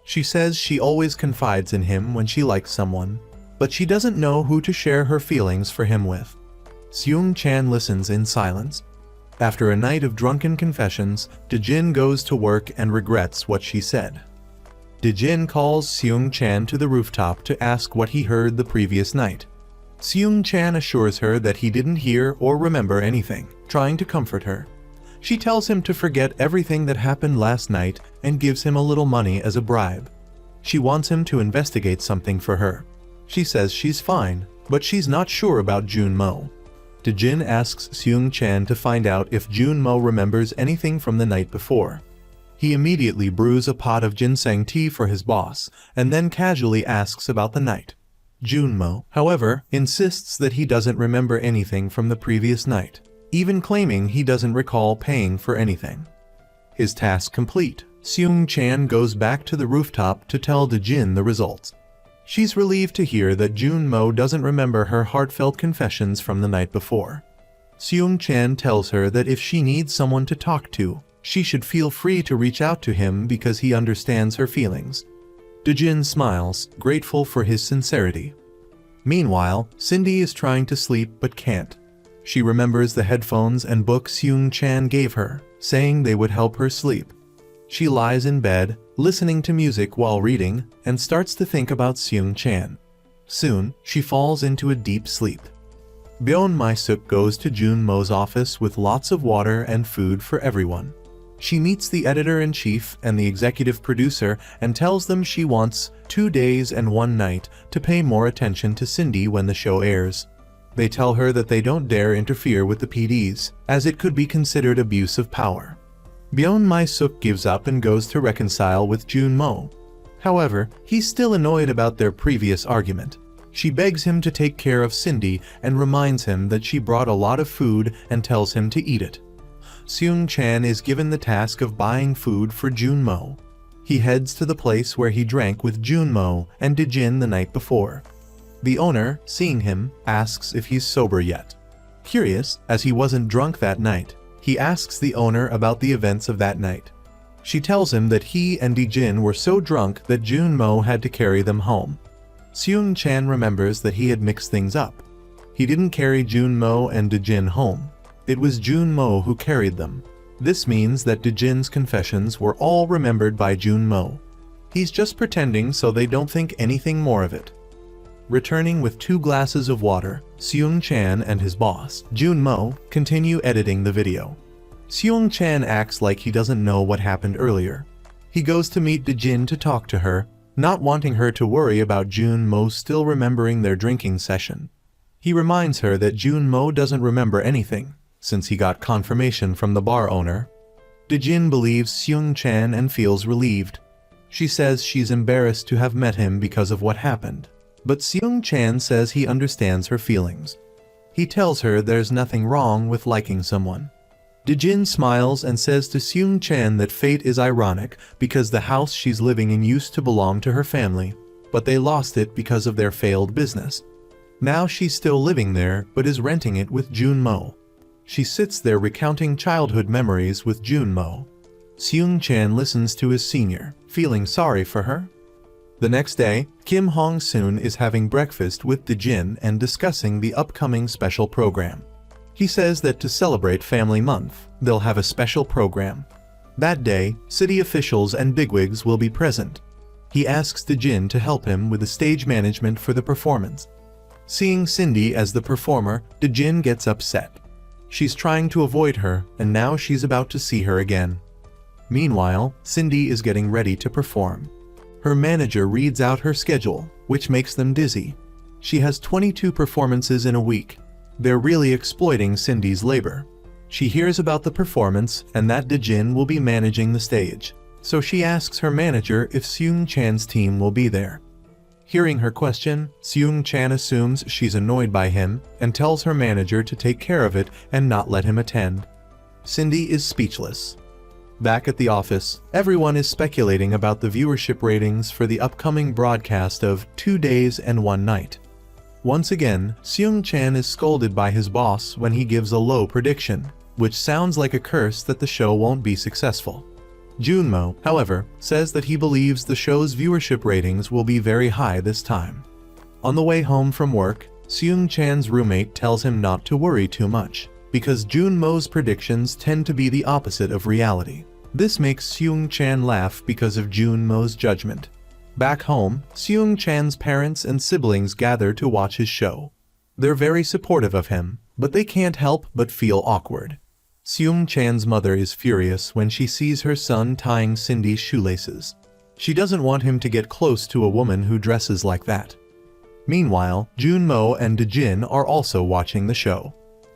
She says she always confides in him when she likes someone, but she doesn't know who to share her feelings for him with. Seung Chan listens in silence. After a night of drunken confessions, De-jin goes to work and regrets what she said. De-jin calls Seung Chan to the rooftop to ask what he heard the previous night. Seung Chan assures her that he didn't hear or remember anything, trying to comfort her. She tells him to forget everything that happened last night and gives him a little money as a bribe. She wants him to investigate something for her. She says she's fine, but she's not sure about Jun-mo. De-jin asks Seung Chan to find out if Jun-mo remembers anything from the night before. He immediately brews a pot of ginseng tea for his boss, and then casually asks about the night. Jun-mo, however, insists that he doesn't remember anything from the previous night, even claiming he doesn't recall paying for anything. His task complete, Seung Chan goes back to the rooftop to tell De-jin the results. She's relieved to hear that Jun-mo doesn't remember her heartfelt confessions from the night before. Seung Chan tells her that if she needs someone to talk to, she should feel free to reach out to him because he understands her feelings. De-jin smiles, grateful for his sincerity. Meanwhile, Cindy is trying to sleep but can't. She remembers the headphones and book Seung Chan gave her, saying they would help her sleep. She lies in bed, listening to music while reading, and starts to think about Seung-chan. Soon, she falls into a deep sleep. Byeon Mi-suk goes to Jun-mo's office with lots of water and food for everyone. She meets the editor-in-chief and the executive producer and tells them she wants 2 days and 1 night to pay more attention to Cindy when the show airs. They tell her that they don't dare interfere with the PDs, as it could be considered abuse of power. Byeon Mi-suk gives up and goes to reconcile with Jun-mo. However, he's still annoyed about their previous argument. She begs him to take care of Cindy and reminds him that she brought a lot of food and tells him to eat it. Seung-chan is given the task of buying food for Jun-mo. He heads to the place where he drank with Jun-mo and Dae-jin the night before. The owner, seeing him, asks if he's sober yet. Curious, as he wasn't drunk that night, he asks the owner about the events of that night. She tells him that he and Dae-jin were so drunk that Jun-mo had to carry them home. Seung-chan remembers that he had mixed things up. He didn't carry Jun-mo and Dae-jin home. It was Jun-mo who carried them. This means that Dae-jin's confessions were all remembered by Jun-mo. He's just pretending so they don't think anything more of it. Returning with 2 glasses of water, Seung-chan and his boss, Jun-mo, continue editing the video. Seung-chan acts like he doesn't know what happened earlier. He goes to meet Dae-jin to talk to her, not wanting her to worry about Jun-mo still remembering their drinking session. He reminds her that Jun-mo doesn't remember anything, since he got confirmation from the bar owner. Dae-jin believes Seung-chan and feels relieved. She says she's embarrassed to have met him because of what happened, but Seung-chan says he understands her feelings. He tells her there's nothing wrong with liking someone. Dae-jin smiles and says to Seung-chan that fate is ironic because the house she's living in used to belong to her family, but they lost it because of their failed business. Now she's still living there but is renting it with Jun-mo. She sits there recounting childhood memories with Jun-mo. Seung-chan listens to his senior, feeling sorry for her. The next day, Kim Hong-soon is having breakfast with Dae-jin and discussing the upcoming special program. He says that to celebrate Family Month, they'll have a special program. That day, city officials and bigwigs will be present. He asks Dae-jin to help him with the stage management for the performance. Seeing Cindy as the performer, Dae-jin gets upset. She's trying to avoid her, and now she's about to see her again. Meanwhile, Cindy is getting ready to perform. Her manager reads out her schedule, which makes them dizzy. She has 22 performances in a week. They're really exploiting Cindy's labor. She hears about the performance and that Dae-jin will be managing the stage, so she asks her manager if Seung-chan's team will be there. Hearing her question, Seung-chan assumes she's annoyed by him and tells her manager to take care of it and not let him attend. Cindy is speechless. Back at the office, everyone is speculating about the viewership ratings for the upcoming broadcast of 2 Days and 1 Night. Once again, Seung-chan is scolded by his boss when he gives a low prediction, which sounds like a curse that the show won't be successful. Jun-mo, however, says that he believes the show's viewership ratings will be very high this time. On the way home from work, Seung-chan's roommate tells him not to worry too much, because Jun-mo's predictions tend to be the opposite of reality. This makes Seung-chan laugh because of Jun-mo's judgment. Back home, Seung-chan's parents and siblings gather to watch his show. They're very supportive of him, but they can't help but feel awkward. Seung-chan's mother is furious when she sees her son tying Cindy's shoelaces. She doesn't want him to get close to a woman who dresses like that. Meanwhile, Jun-mo and Dae-jin are also watching the show.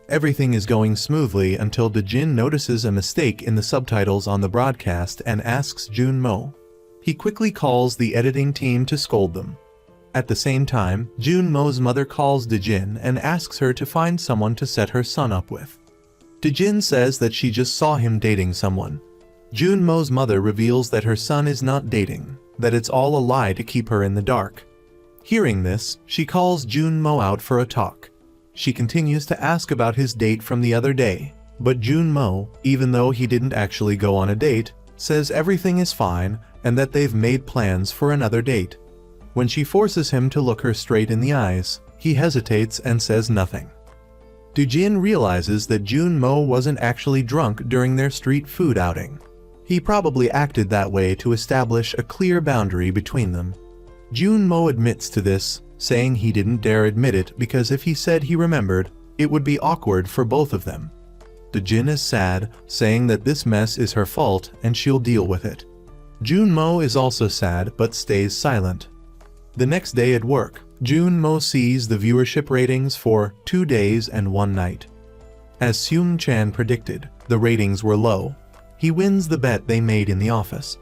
Everything is going smoothly until Dae-jin notices a mistake in the subtitles on the broadcast and asks Jun-mo. He quickly calls the editing team to scold them. At the same time, Jun-mo's mother calls Dae-jin and asks her to find someone to set her son up with. Dae-jin says that she just saw him dating someone. Jun-mo's mother reveals that her son is not dating, that it's all a lie to keep her in the dark. Hearing this, she calls Jun-mo out for a talk. She continues to ask about his date from the other day, but Jun-mo, even though he didn't actually go on a date, says everything is fine and that they've made plans for another date. When she forces him to look her straight in the eyes, he hesitates and says nothing. Dejin realizes that Junmo wasn't actually drunk during their street food outing. He probably acted that way to establish a clear boundary between them. Junmo admits to this, saying he didn't dare admit it because if he said he remembered, it would be awkward for both of them. Dejin is sad, saying that this mess is her fault and she'll deal with it. Junmo is also sad but stays silent. The next day at work, Junmo sees the viewership ratings for 2 days and 1 night. As Seung-chan predicted, the ratings were low. He wins the bet they made in the office.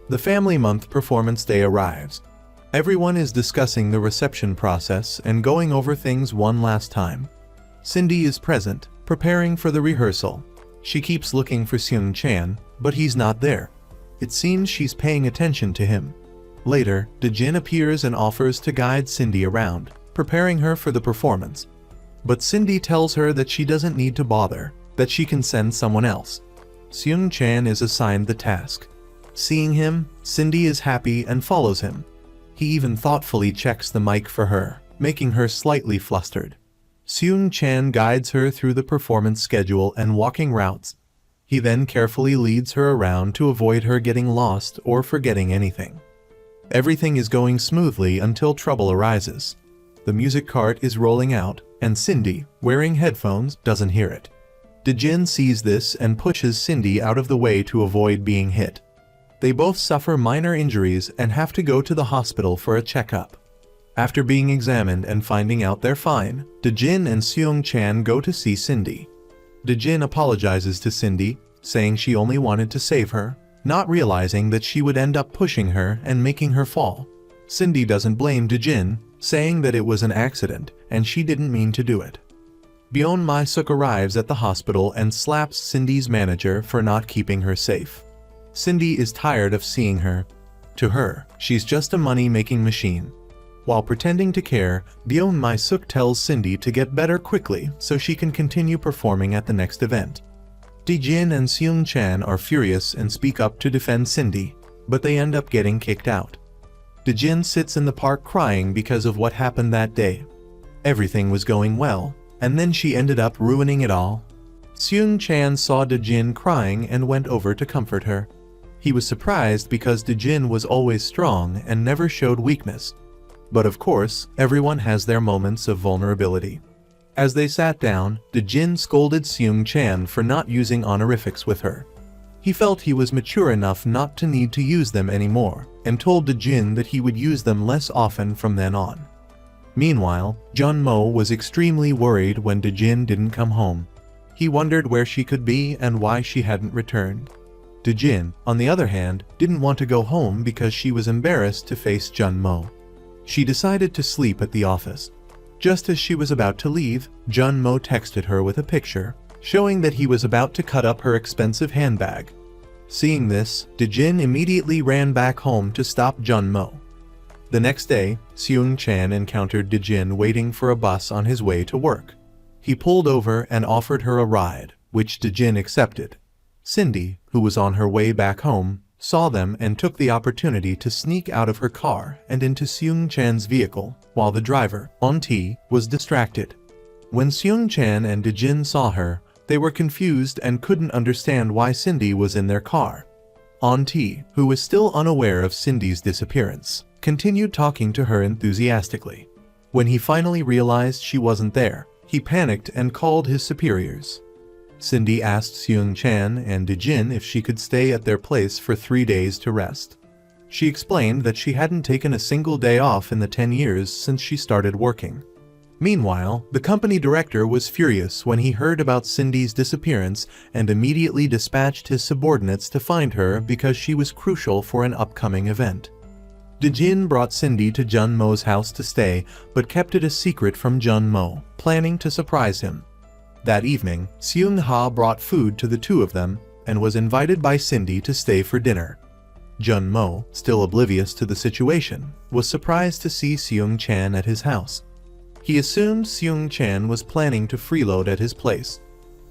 The Family Month performance day arrives. Everyone is discussing the reception process and going over things one last time. Cindy is present, preparing for the rehearsal. She keeps looking for Seung-chan, but he's not there. It seems she's paying attention to him. Later, Dejin appears and offers to guide Cindy around, preparing her for the performance. But Cindy tells her that she doesn't need to bother, that she can send someone else. Seung-chan is assigned the task. Seeing him, Cindy is happy and follows him. He even thoughtfully checks the mic for her, making her slightly flustered. Seung-chan guides her through the performance schedule and walking routes. He then carefully leads her around to avoid her getting lost or forgetting anything. Everything is going smoothly until trouble arises. The music cart is rolling out, and Cindy, wearing headphones, doesn't hear it. Dejin sees this and pushes Cindy out of the way to avoid being hit. They both suffer minor injuries and have to go to the hospital for a checkup. After being examined and finding out they're fine, Dejin and Seung-chan go to see Cindy. Dejin apologizes to Cindy, saying she only wanted to save her, not realizing that she would end up pushing her and making her fall. Cindy doesn't blame Dejin, saying that it was an accident and she didn't mean to do it. Byeon Mi-suk arrives at the hospital and slaps Cindy's manager for not keeping her safe. Cindy is tired of seeing her. To her, she's just a money-making machine. While pretending to care, Byeon Mi-suk tells Cindy to get better quickly so she can continue performing at the next event. Dejin and Seung-chan are furious and speak up to defend Cindy, but they end up getting kicked out. Dejin sits in the park crying because of what happened that day. Everything was going well, and then she ended up ruining it all. Seung-chan saw Dejin crying and went over to comfort her. He was surprised because Dejin was always strong and never showed weakness. But of course, everyone has their moments of vulnerability. As they sat down, Dejin scolded Seung-chan for not using honorifics with her. He felt he was mature enough not to need to use them anymore, and told Dejin that he would use them less often from then on. Meanwhile, Junmo was extremely worried when Dejin didn't come home. He wondered where she could be and why she hadn't returned. Dejin, on the other hand, didn't want to go home because she was embarrassed to face Junmo. She decided to sleep at the office. Just as she was about to leave, Junmo texted her with a picture, showing that he was about to cut up her expensive handbag. Seeing this, Dejin immediately ran back home to stop Junmo. The next day, Seung-chan encountered Dejin waiting for a bus on his way to work. He pulled over and offered her a ride, which Dejin accepted. Cindy, who was on her way back home, saw them and took the opportunity to sneak out of her car and into Seung-chan's vehicle, while the driver, On-T, was distracted. When Seung-chan and Dejin saw her, they were confused and couldn't understand why Cindy was in their car. On-T, who was still unaware of Cindy's disappearance, continued talking to her enthusiastically. When he finally realized she wasn't there, he panicked and called his superiors. Cindy asked Seung-chan and Dejin if she could stay at their place for 3 days to rest. She explained that she hadn't taken a single day off in the 10 years since she started working. Meanwhile, the company director was furious when he heard about Cindy's disappearance and immediately dispatched his subordinates to find her because she was crucial for an upcoming event. Dejin brought Cindy to Junmo's house to stay, but kept it a secret from Junmo, planning to surprise him. That evening, Seung-ha brought food to the two of them and was invited by Cindy to stay for dinner. Junmo, still oblivious to the situation, was surprised to see Seung-chan at his house. He assumed Seung-chan was planning to freeload at his place.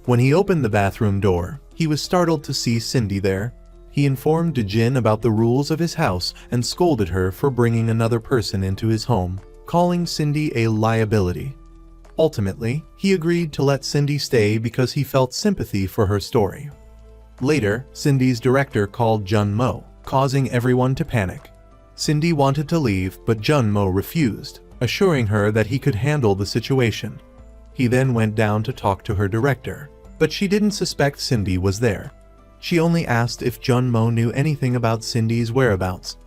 When he opened the bathroom door, he was startled to see Cindy there. He informed Dejin about the rules of his house and scolded her for bringing another person into his home, calling Cindy a liability. Ultimately, he agreed to let Cindy stay because he felt sympathy for her story. Later, Cindy's director called Jun-mo, causing everyone to panic. Cindy wanted to leave, but Jun-mo refused, assuring her that he could handle the situation. He then went down to talk to her director, but she didn't suspect Cindy was there. She only asked if Jun-mo knew anything about Cindy's whereabouts.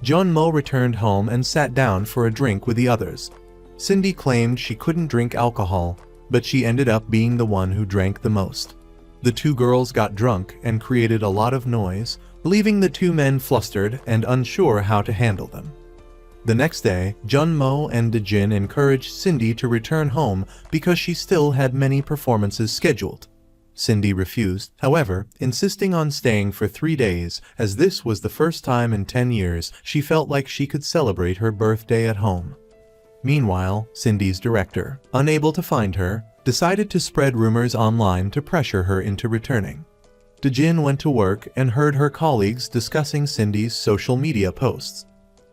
Jun-mo returned home and sat down for a drink with the others. Cindy claimed she couldn't drink alcohol, but she ended up being the one who drank the most. The two girls got drunk and created a lot of noise, leaving the two men flustered and unsure how to handle them. The next day, Jun-mo and Dejin encouraged Cindy to return home because she still had many performances scheduled. Cindy refused, however, insisting on staying for 3 days, as this was the first time in 10 years she felt like she could celebrate her birthday at home. Meanwhile, Cindy's director, unable to find her, decided to spread rumors online to pressure her into returning. Dejin went to work and heard her colleagues discussing Cindy's social media posts.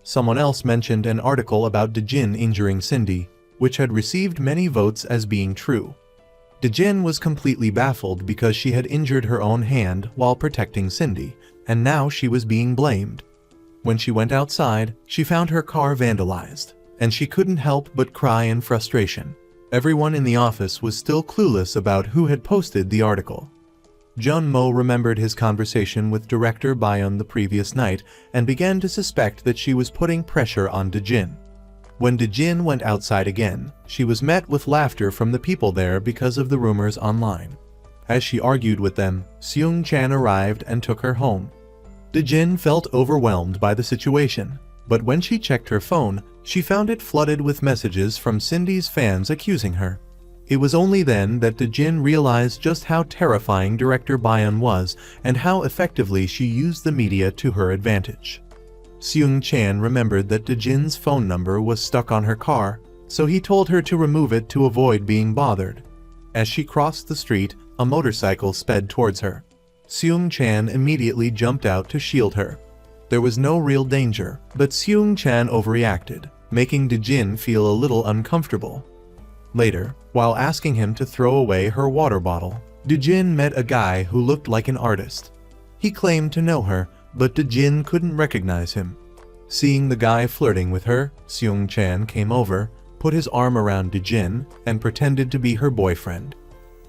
Someone else mentioned an article about Dejin injuring Cindy, which had received many votes as being true. Dejin was completely baffled because she had injured her own hand while protecting Cindy, and now she was being blamed. When she went outside, she found her car vandalized, and she couldn't help but cry in frustration. Everyone in the office was still clueless about who had posted the article. Jun-mo remembered his conversation with director Bayon the previous night and began to suspect that she was putting pressure on Dejin. When Dejin went outside again, she was met with laughter from the people there because of the rumors online. As she argued with them, Seung-chan arrived and took her home. Dejin felt overwhelmed by the situation, but when she checked her phone, she found it flooded with messages from Cindy's fans accusing her. It was only then that Dejin realized just how terrifying director Bayon was and how effectively she used the media to her advantage. Seung-chan remembered that Dejin's phone number was stuck on her car, so he told her to remove it to avoid being bothered. As she crossed the street, a motorcycle sped towards her. Seung-chan immediately jumped out to shield her. There was no real danger, but Seung-chan overreacted, making Dejin feel a little uncomfortable. Later, while asking him to throw away her water bottle, Dejin met a guy who looked like an artist. He claimed to know her, but Dejin couldn't recognize him. Seeing the guy flirting with her, Seung-chan came over, put his arm around Dejin, and pretended to be her boyfriend.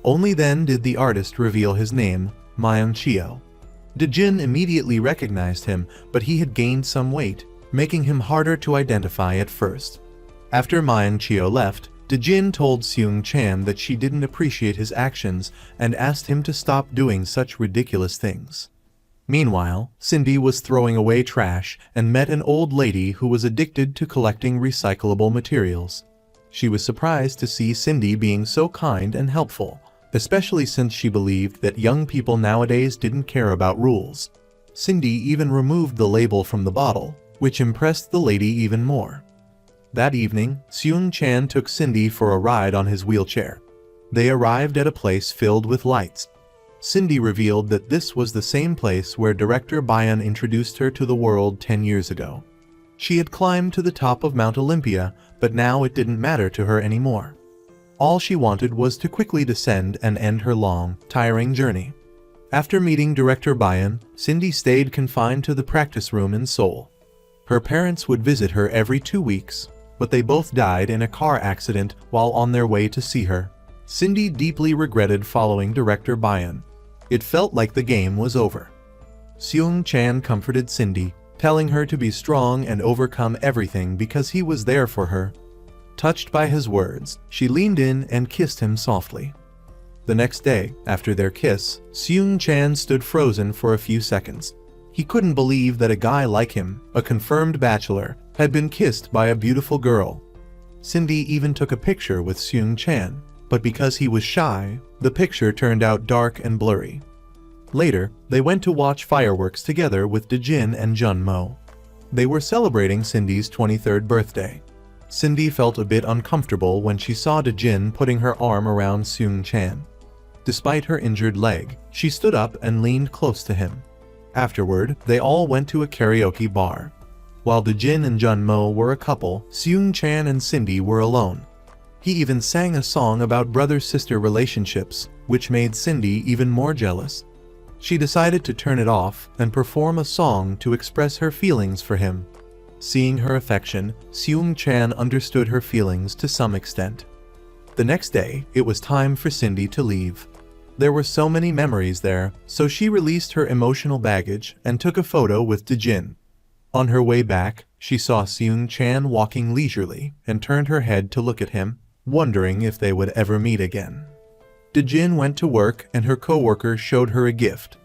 Only then did the artist reveal his name, Myung-chio. Dejin immediately recognized him, but he had gained some weight, making him harder to identify at first. After Myung-chio left, Dejin told Seung-chan that she didn't appreciate his actions and asked him to stop doing such ridiculous things. Meanwhile, Cindy was throwing away trash and met an old lady who was addicted to collecting recyclable materials. She was surprised to see Cindy being so kind and helpful, especially since she believed that young people nowadays didn't care about rules. Cindy even removed the label from the bottle, which impressed the lady even more. That evening, Seung-chan took Cindy for a ride on his wheelchair. They arrived at a place filled with lights. Cindy revealed that this was the same place where director Bayon introduced her to the world 10 years ago. She had climbed to the top of Mount Olympia, but now it didn't matter to her anymore. All she wanted was to quickly descend and end her long, tiring journey. After meeting director Bayon, Cindy stayed confined to the practice room in Seoul. Her parents would visit her every 2 weeks, but they both died in a car accident while on their way to see her. Cindy deeply regretted following director Bayon. It felt like the game was over. Seung-chan comforted Cindy, telling her to be strong and overcome everything because he was there for her. Touched by his words, she leaned in and kissed him softly. The next day, after their kiss, Seung-chan stood frozen for a few seconds. He couldn't believe that a guy like him, a confirmed bachelor, had been kissed by a beautiful girl. Cindy even took a picture with Seung-chan, but because he was shy, the picture turned out dark and blurry. Later, they went to watch fireworks together with Dejin and Jun-mo. They were celebrating Cindy's 23rd birthday. Cindy felt a bit uncomfortable when she saw Dejin putting her arm around Seung-chan. Despite her injured leg, she stood up and leaned close to him. Afterward, they all went to a karaoke bar. While Dejin and Jun-mo were a couple, Seung-chan and Cindy were alone. He even sang a song about brother-sister relationships, which made Cindy even more jealous. She decided to turn it off and perform a song to express her feelings for him. Seeing her affection, Seung-chan understood her feelings to some extent. The next day, it was time for Cindy to leave. There were so many memories there, so she released her emotional baggage and took a photo with Dejin. On her way back, she saw Seung-chan walking leisurely and turned her head to look at him, wondering if they would ever meet again. Dejin went to work and her co-worker showed her a gift.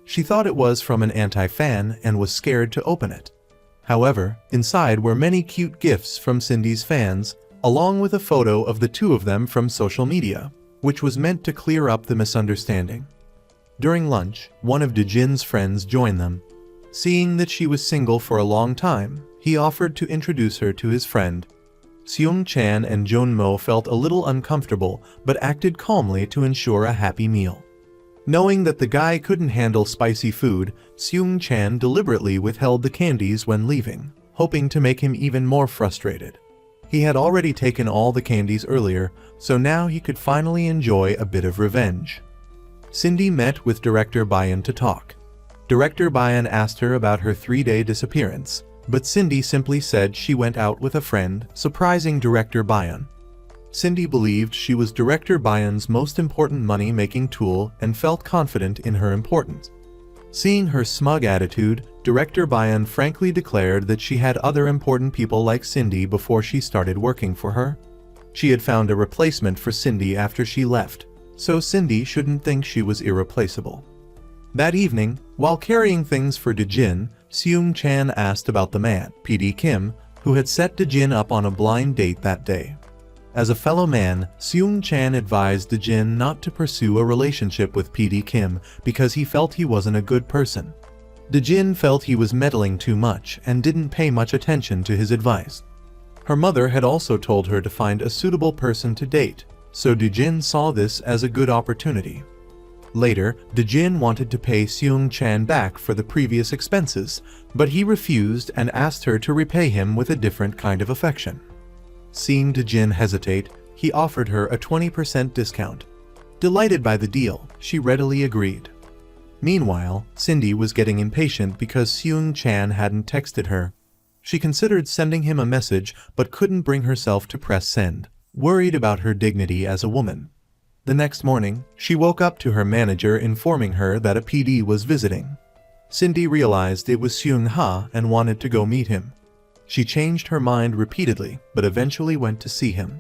She thought it was from an anti-fan and was scared to open it. However, inside were many cute gifts from Cindy's fans, along with a photo of the two of them from social media, which was meant to clear up the misunderstanding. During lunch, one of Dejin's friends joined them. Seeing that she was single for a long time, he offered to introduce her to his friend. Seung-chan and Jeon-mo felt a little uncomfortable but acted calmly to ensure a happy meal. Knowing that the guy couldn't handle spicy food, Seung-chan deliberately withheld the candies when leaving, hoping to make him even more frustrated. He had already taken all the candies earlier, so now he could finally enjoy a bit of revenge. Cindy met with Director Bayan to talk. Director Bayan asked her about her 3-day disappearance, but Cindy simply said she went out with a friend, surprising Director Bayan. Cindy believed she was Director Bayan's most important money-making tool and felt confident in her importance. Seeing her smug attitude, Director Bayan frankly declared that she had other important people like Cindy before she started working for her. She had found a replacement for Cindy after she left, so Cindy shouldn't think she was irreplaceable. That evening, while carrying things for Dejin, Seung-chan asked about the man, PD Kim, who had set Dejin up on a blind date that day. As a fellow man, Seung-chan advised Dejin not to pursue a relationship with PD Kim because he felt he wasn't a good person. Dejin felt he was meddling too much and didn't pay much attention to his advice. Her mother had also told her to find a suitable person to date, so Dejin saw this as a good opportunity. Later, Dejin wanted to pay Seung-chan back for the previous expenses, but he refused and asked her to repay him with a different kind of affection. Seeing Dejin hesitate, he offered her a 20% discount. Delighted by the deal, she readily agreed. Meanwhile, Cindy was getting impatient because Seung-chan hadn't texted her. She considered sending him a message but couldn't bring herself to press send, worried about her dignity as a woman. The next morning, she woke up to her manager informing her that a PD was visiting. Cindy realized it was Seung-ha and wanted to go meet him. She changed her mind repeatedly, but eventually went to see him.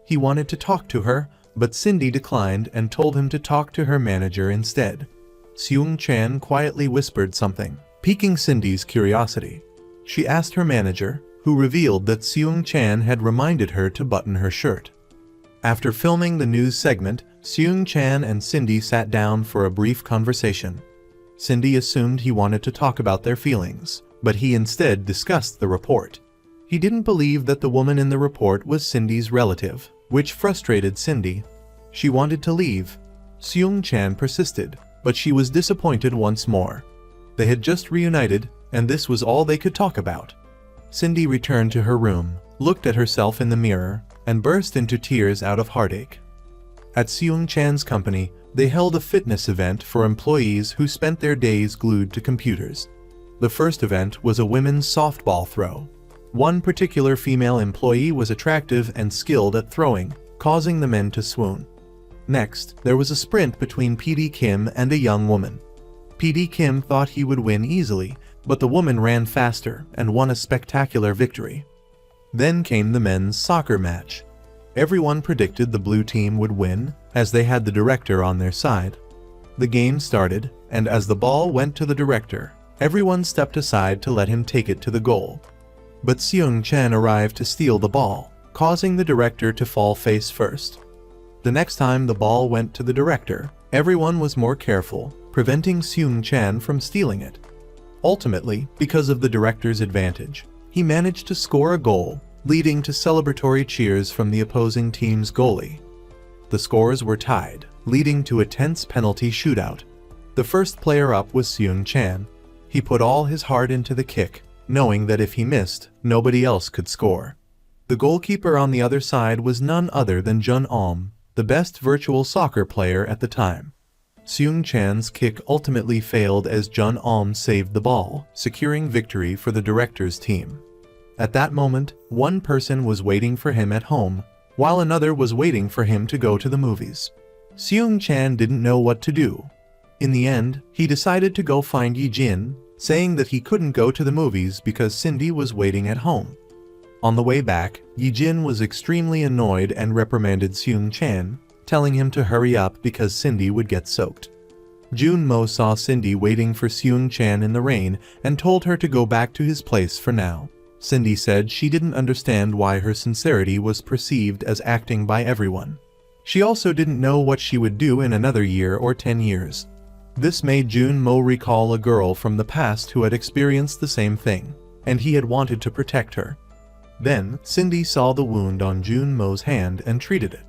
He wanted to talk to her, but Cindy declined and told him to talk to her manager instead. Seung-chan quietly whispered something, piquing Cindy's curiosity. She asked her manager, who revealed that Seung-chan had reminded her to button her shirt. After filming the news segment, Seung-chan and Cindy sat down for a brief conversation. Cindy assumed he wanted to talk about their feelings, but he instead discussed the report. He didn't believe that the woman in the report was Cindy's relative, which frustrated Cindy. She wanted to leave. Seung-chan persisted, but she was disappointed once more. They had just reunited, and this was all they could talk about. Cindy returned to her room, looked at herself in the mirror, and burst into tears out of heartache. At Seung-chan's company, they held a fitness event for employees who spent their days glued to computers. The first event was a women's softball throw. One particular female employee was attractive and skilled at throwing, causing the men to swoon. Next, there was a sprint between PD Kim and a young woman. PD Kim thought he would win easily, but the woman ran faster and won a spectacular victory. Then came the men's soccer match. Everyone predicted the blue team would win, as they had the director on their side. The game started, and as the ball went to the director, everyone stepped aside to let him take it to the goal. But Seung-chan arrived to steal the ball, causing the director to fall face first. The next time the ball went to the director, everyone was more careful, preventing Seung-chan from stealing it. Ultimately, because of the director's advantage, he managed to score a goal, leading to celebratory cheers from the opposing team's goalie. The scores were tied, leading to a tense penalty shootout. The first player up was Seung-chan. He put all his heart into the kick, knowing that if he missed, nobody else could score. The goalkeeper on the other side was none other than Jun Om, the best virtual soccer player at the time. Seung Chan's kick ultimately failed as Jun Om saved the ball, securing victory for the director's team. At that moment, one person was waiting for him at home, while another was waiting for him to go to the movies. Seung Chan didn't know what to do. In the end, he decided to go find Yi Jin, saying that he couldn't go to the movies because Cindy was waiting at home. On the way back, Yi Jin was extremely annoyed and reprimanded Seung Chan, telling him to hurry up because Cindy would get soaked. Jun Mo saw Cindy waiting for Seung Chan in the rain and told her to go back to his place for now. Cindy said she didn't understand why her sincerity was perceived as acting by everyone. She also didn't know what she would do in another year or 10 years. This made Jun Mo recall a girl from the past who had experienced the same thing, and he had wanted to protect her. Then, Cindy saw the wound on Jun Mo's hand and treated it.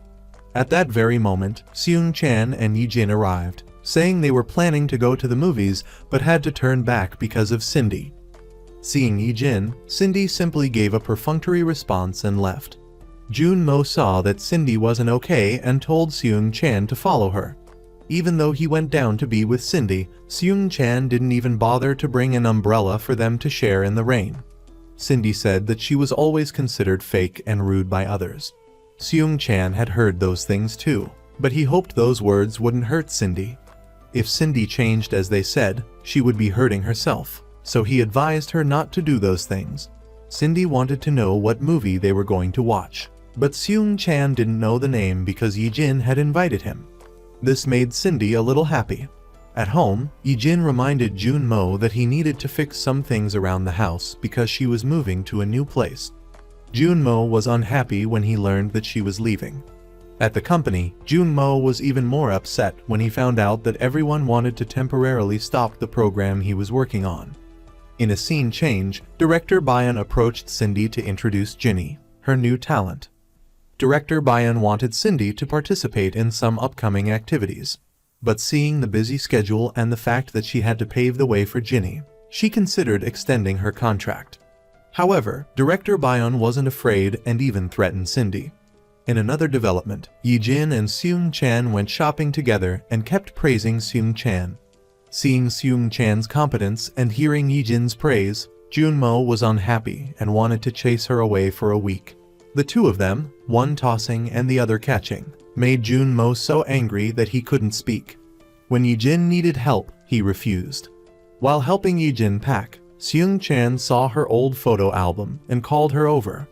At that very moment, Seung Chan and Yi Jin arrived, saying they were planning to go to the movies but had to turn back because of Cindy. Seeing Yi Jin, Cindy simply gave a perfunctory response and left. Jun Mo saw that Cindy wasn't okay and told Seung Chan to follow her. Even though he went down to be with Cindy, Seung Chan didn't even bother to bring an umbrella for them to share in the rain. Cindy said that she was always considered fake and rude by others. Seung Chan had heard those things too, but he hoped those words wouldn't hurt Cindy. If Cindy changed as they said, she would be hurting herself, so he advised her not to do those things. Cindy wanted to know what movie they were going to watch, but Seung Chan didn't know the name because Yi Jin had invited him. This made Cindy a little happy. At home, Yi Jin reminded Jun Mo that he needed to fix some things around the house because she was moving to a new place. Jun Mo was unhappy when he learned that she was leaving. At the company, Jun Mo was even more upset when he found out that everyone wanted to temporarily stop the program he was working on. In a scene change, director Bayan approached Cindy to introduce Jinny, her new talent. Director Bayan wanted Cindy to participate in some upcoming activities. But seeing the busy schedule and the fact that she had to pave the way for Jinny, she considered extending her contract. However, director Bayan wasn't afraid and even threatened Cindy. In another development, Yi Jin and Seung Chan went shopping together and kept praising Seung Chan. Seeing Seung Chan's competence and hearing Yi Jin's praise, Jun Mo was unhappy and wanted to chase her away for a week. The two of them, one tossing and the other catching, made Jun Mo so angry that he couldn't speak. When Yi Jin needed help, he refused. While helping Yi Jin pack, Seung Chan saw her old photo album and called her over.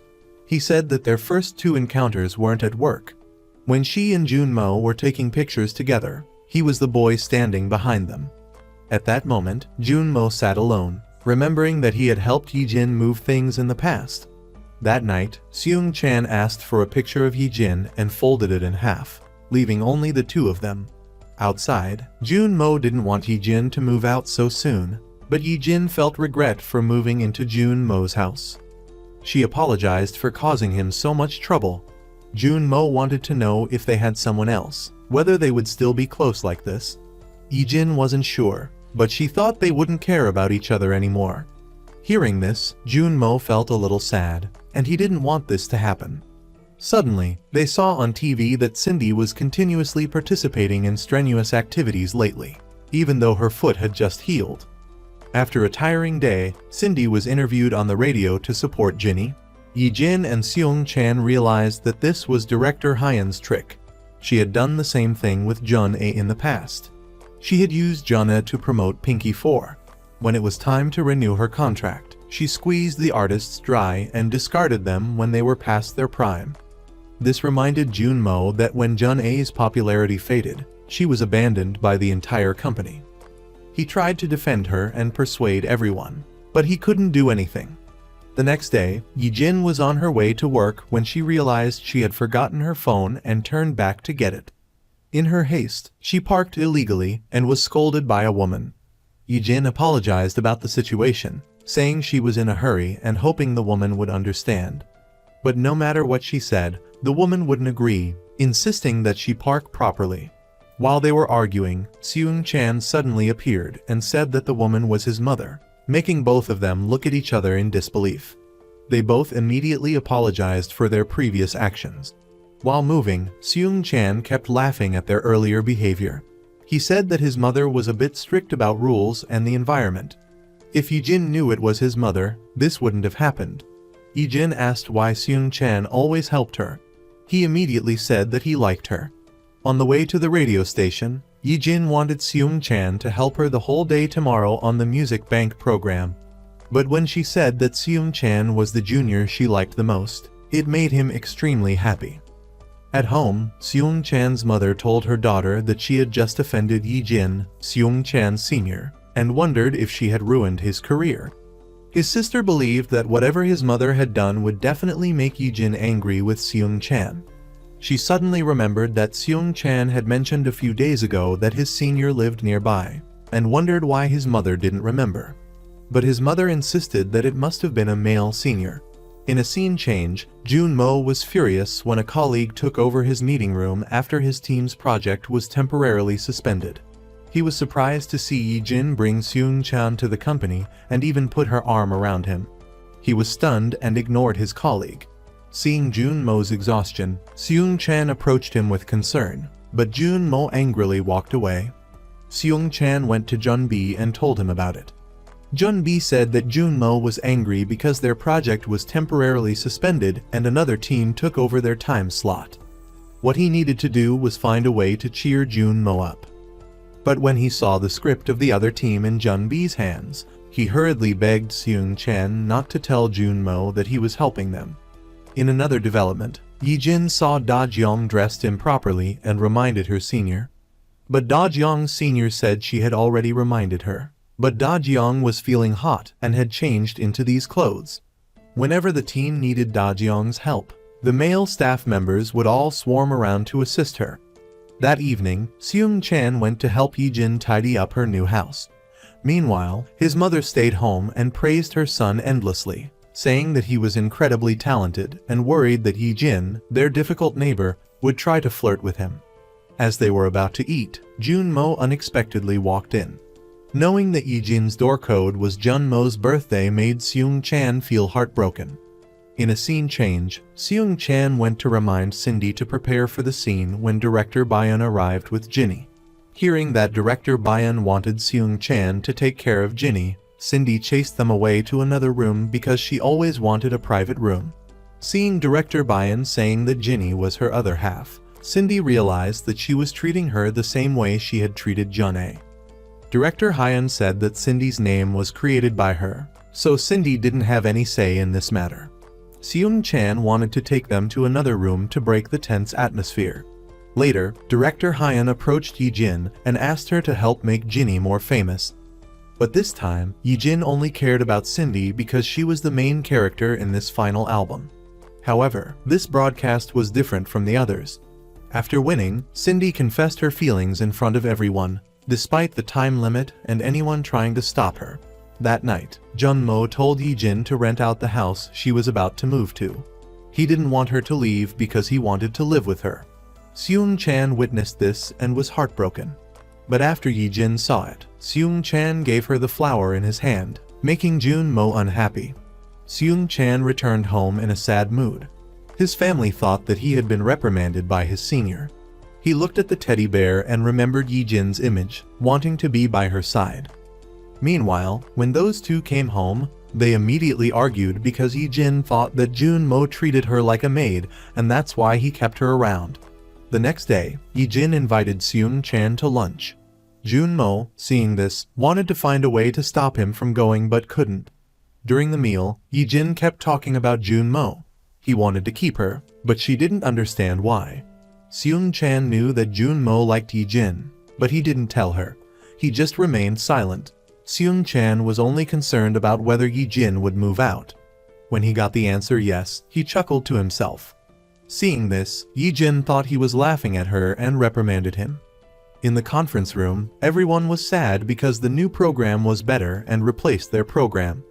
He said that their first two encounters weren't at work. When she and Jun Mo were taking pictures together, he was the boy standing behind them. At that moment, Jun Mo sat alone, remembering that he had helped Yi Jin move things in the past. That night, Seung Chan asked for a picture of Yi Jin and folded it in half, leaving only the two of them. Outside, Jun Mo didn't want Yi Jin to move out so soon, but Yi Jin felt regret for moving into Jun Mo's house. She apologized for causing him so much trouble. Jun Mo wanted to know if they had someone else, whether they would still be close like this. Yi Jin wasn't sure, but she thought they wouldn't care about each other anymore. Hearing this, Jun Mo felt a little sad, and he didn't want this to happen. Suddenly, they saw on TV that Cindy was continuously participating in strenuous activities lately, even though her foot had just healed. After a tiring day, Cindy was interviewed on the radio to support Jinny. Yi Jin and Seung Chan realized that this was director Hyan's trick. She had done the same thing with Jun A in the past. She had used Jun A to promote Pinky 4. When it was time to renew her contract, she squeezed the artists dry and discarded them when they were past their prime. This reminded Jun Mo that when Jun A's popularity faded, she was abandoned by the entire company. He tried to defend her and persuade everyone, but he couldn't do anything. The next day, Yi Jin was on her way to work when she realized she had forgotten her phone and turned back to get it. In her haste, she parked illegally and was scolded by a woman. Yi Jin apologized about the situation, saying she was in a hurry and hoping the woman would understand. But no matter what she said, the woman wouldn't agree, insisting that she park properly. While they were arguing, Seung Chan suddenly appeared and said that the woman was his mother, making both of them look at each other in disbelief. They both immediately apologized for their previous actions. While moving, Seung-chan kept laughing at their earlier behavior. He said that his mother was a bit strict about rules and the environment. If Yijin knew it was his mother, this wouldn't have happened. Yijin asked why Seung-chan always helped her. He immediately said that he liked her. On the way to the radio station, Yijin wanted Seung-chan to help her the whole day tomorrow on the music bank program. But when she said that Seung-chan was the junior she liked the most, it made him extremely happy. At home, Seung-chan's mother told her daughter that she had just offended Yijin, Seung-chan's senior, and wondered if she had ruined his career. His sister believed that whatever his mother had done would definitely make Yijin angry with Seung-chan. She suddenly remembered that Seung-chan had mentioned a few days ago that his senior lived nearby, and wondered why his mother didn't remember. But his mother insisted that it must have been a male senior. In a scene change, Jun-mo was furious when a colleague took over his meeting room after his team's project was temporarily suspended. He was surprised to see Yijin bring Seung-chan to the company and even put her arm around him. He was stunned and ignored his colleague. Seeing Jun-mo's exhaustion, Seung-chan approached him with concern, but Jun-mo angrily walked away. Seung-chan went to Jun-bi and told him about it. Jun-bi said that Jun-mo was angry because their project was temporarily suspended and another team took over their time slot. What he needed to do was find a way to cheer Jun-mo up. But when he saw the script of the other team in Jun-bi's hands, he hurriedly begged Seung-chan not to tell Jun-mo that he was helping them. In another development, Yijin saw Da-jeong dressed improperly and reminded her senior. But Da-jeong's senior said she had already reminded her. But Da-jeong was feeling hot and had changed into these clothes. Whenever the team needed Da-jeong's help, the male staff members would all swarm around to assist her. That evening, Seung-chan went to help Yijin tidy up her new house. Meanwhile, his mother stayed home and praised her son endlessly, saying that he was incredibly talented and worried that Yijin, their difficult neighbor, would try to flirt with him. As they were about to eat, Jun-mo unexpectedly walked in. Knowing that Yijin's door code was Jun-mo's birthday made Seung-chan feel heartbroken. In a scene change, Seung-chan went to remind Cindy to prepare for the scene when director Bayan arrived with Ginny. Hearing that director Bayan wanted Seung-chan to take care of Ginny, Cindy chased them away to another room because she always wanted a private room. Seeing director Bayan saying that Ginny was her other half, Cindy realized that she was treating her the same way she had treated Jun-ae. Director Hyun said that Cindy's name was created by her, so Cindy didn't have any say in this matter. Seung-chan wanted to take them to another room to break the tense atmosphere. Later, Director Hyun approached Yijin and asked her to help make Ginny more famous. But this time, Yijin only cared about Cindy because she was the main character in this final album. However, this broadcast was different from the others. After winning, Cindy confessed her feelings in front of everyone, despite the time limit and anyone trying to stop her. That night, Jun-mo told Yijin to rent out the house she was about to move to. He didn't want her to leave because he wanted to live with her. Seung-chan witnessed this and was heartbroken. But after Yijin saw it, Seung-chan gave her the flower in his hand, making Jun-mo unhappy. Seung-chan returned home in a sad mood. His family thought that he had been reprimanded by his senior. He looked at the teddy bear and remembered Yijin's image, wanting to be by her side. Meanwhile, when those two came home, they immediately argued because Yijin thought that Jun-mo treated her like a maid and that's why he kept her around. The next day, Yijin invited Seung-chan to lunch. Jun-mo, seeing this, wanted to find a way to stop him from going but couldn't. During the meal, Yijin kept talking about Jun-mo. He wanted to keep her, but she didn't understand why. Seung-chan knew that Jun-mo liked Yijin, but he didn't tell her. He just remained silent. Seung-chan was only concerned about whether Yijin would move out. When he got the answer yes, he chuckled to himself. Seeing this, Yijin thought he was laughing at her and reprimanded him. In the conference room, everyone was sad because the new program was better and replaced their program.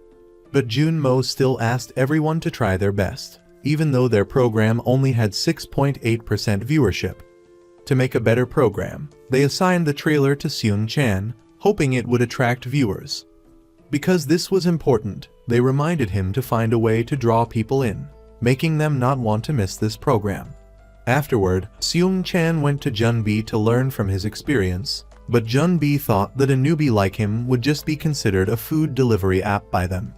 But Jun-mo still asked everyone to try their best, even though their program only had 6.8% viewership. To make a better program, they assigned the trailer to Seung-chan, hoping it would attract viewers. Because this was important, they reminded him to find a way to draw people in, making them not want to miss this program. Afterward, Seung-chan went to Jun-bi to learn from his experience, but Jun-bi thought that a newbie like him would just be considered a food delivery app by them.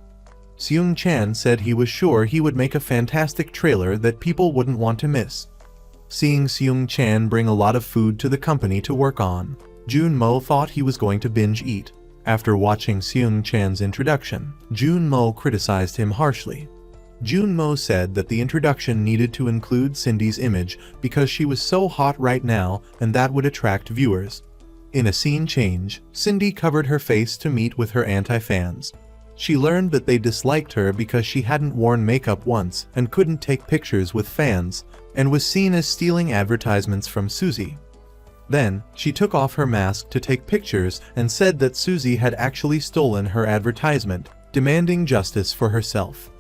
Seung-chan said he was sure he would make a fantastic trailer that people wouldn't want to miss. Seeing Seung-chan bring a lot of food to the company to work on, Jun-mo thought he was going to binge eat. After watching Seung-chan's introduction, Jun-mo criticized him harshly. Jun-mo said that the introduction needed to include Cindy's image because she was so hot right now and that would attract viewers. In a scene change, Cindy covered her face to meet with her anti-fans. She learned that they disliked her because she hadn't worn makeup once and couldn't take pictures with fans, and was seen as stealing advertisements from Suzy. Then, she took off her mask to take pictures and said that Suzy had actually stolen her advertisement, demanding justice for herself.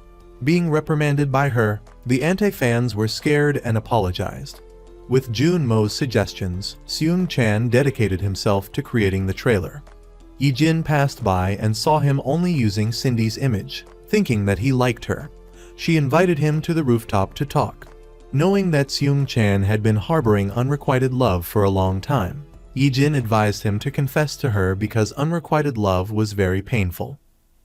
Being reprimanded by her, the anti-fans were scared and apologized. With Jun-mo's suggestions, Seung-chan dedicated himself to creating the trailer. Yi-jin passed by and saw him only using Cindy's image, thinking that he liked her. She invited him to the rooftop to talk. Knowing that Seung-chan had been harboring unrequited love for a long time, Yi-jin advised him to confess to her because unrequited love was very painful.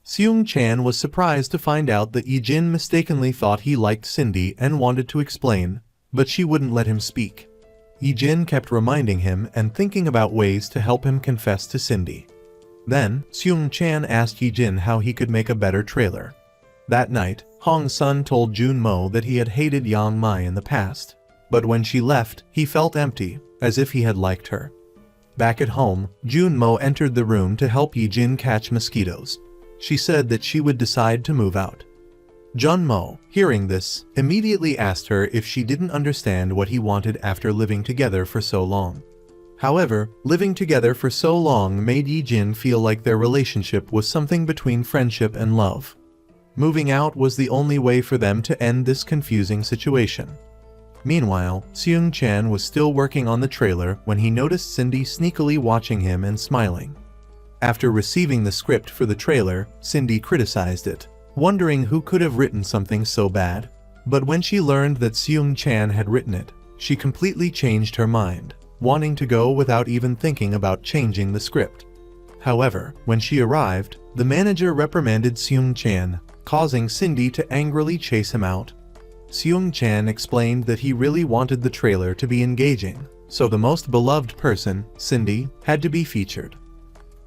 Seung-chan was surprised to find out that Yi-jin mistakenly thought he liked Cindy and wanted to explain, but she wouldn't let him speak. Yi-jin kept reminding him and thinking about ways to help him confess to Cindy. Then, Seung-chan asked Yi-jin how he could make a better trailer. That night, Hong-sun told Jun-mo that he had hated Yang Mai in the past, but when she left, he felt empty, as if he had liked her. Back at home, Jun-mo entered the room to help Yi-jin catch mosquitoes. She said that she would decide to move out. Jun-mo, hearing this, immediately asked her if she didn't understand what he wanted after living together for so long. However, living together for so long made Yi-jin feel like their relationship was something between friendship and love. Moving out was the only way for them to end this confusing situation. Meanwhile, Seung-chan was still working on the trailer when he noticed Cindy sneakily watching him and smiling. After receiving the script for the trailer, Cindy criticized it, wondering who could have written something so bad. But when she learned that Seung-chan had written it, she completely changed her mind, wanting to go without even thinking about changing the script. However, when she arrived, the manager reprimanded Seung-chan, causing Cindy to angrily chase him out. Seung-chan explained that he really wanted the trailer to be engaging, so the most beloved person, Cindy, had to be featured.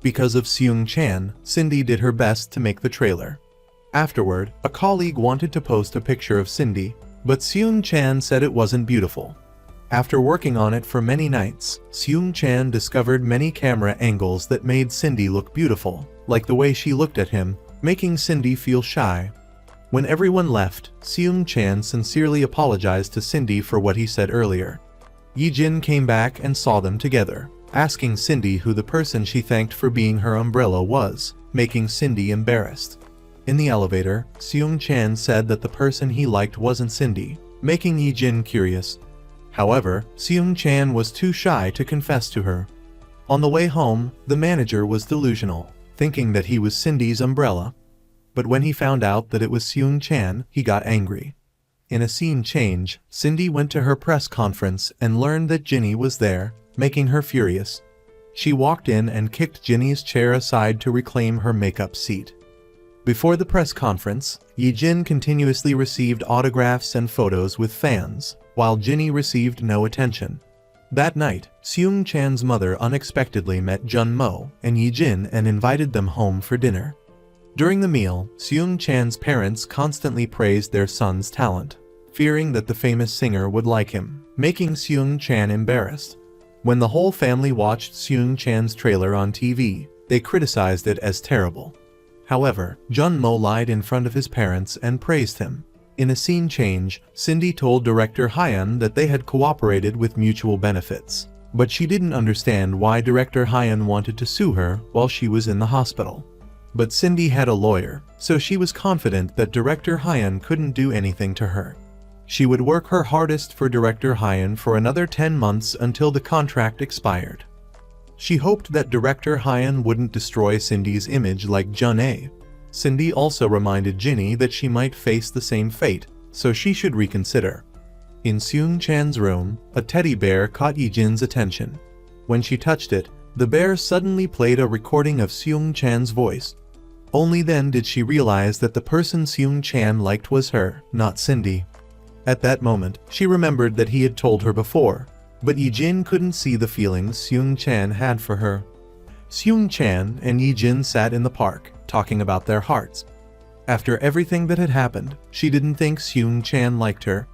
Because of Seung-chan, Cindy did her best to make the trailer. Afterward, a colleague wanted to post a picture of Cindy, but Seung-chan said it wasn't beautiful. After working on it for many nights, Seung-chan discovered many camera angles that made Cindy look beautiful, like the way she looked at him, making Cindy feel shy. When everyone left, Seung-chan sincerely apologized to Cindy for what he said earlier. Yi-jin came back and saw them together, asking Cindy who the person she thanked for being her umbrella was, making Cindy embarrassed. In the elevator, Seung-chan said that the person he liked wasn't Cindy, making Yi-jin curious. However, Seung-chan was too shy to confess to her. On the way home, the manager was delusional, thinking that he was Cindy's umbrella. But when he found out that it was Seung-chan, he got angry. In a scene change, Cindy went to her press conference and learned that Ginny was there, making her furious. She walked in and kicked Ginny's chair aside to reclaim her makeup seat. Before the press conference, Yi-jin continuously received autographs and photos with fans, while Ginny received no attention. That night, Seung-chan's mother unexpectedly met Jun-mo and Yi-jin and invited them home for dinner. During the meal, Seung-chan's parents constantly praised their son's talent, fearing that the famous singer would like him, making Seung-chan embarrassed. When the whole family watched Seung-chan's trailer on TV, they criticized it as terrible. However, Jun-mo lied in front of his parents and praised him. In a scene change, Cindy told director Hyun that they had cooperated with mutual benefits, but she didn't understand why director Hyun wanted to sue her while she was in the hospital. But Cindy had a lawyer, so she was confident that director Hyun couldn't do anything to her. She would work her hardest for director Hyun for another 10 months until the contract expired. She hoped that director Hyun wouldn't destroy Cindy's image like Jun-ae. Cindy also reminded Jinny that she might face the same fate, so she should reconsider. In Seung-chan's room, a teddy bear caught Yi-jin's attention. When she touched it, the bear suddenly played a recording of Seung-chan's voice. Only then did she realize that the person Seung-chan liked was her, not Cindy. At that moment, she remembered that he had told her before, but Yi-jin couldn't see the feelings Seung-chan had for her. Seung-chan and Yi-jin sat in the park, talking about their hearts. After everything that had happened, she didn't think Seung-chan liked her.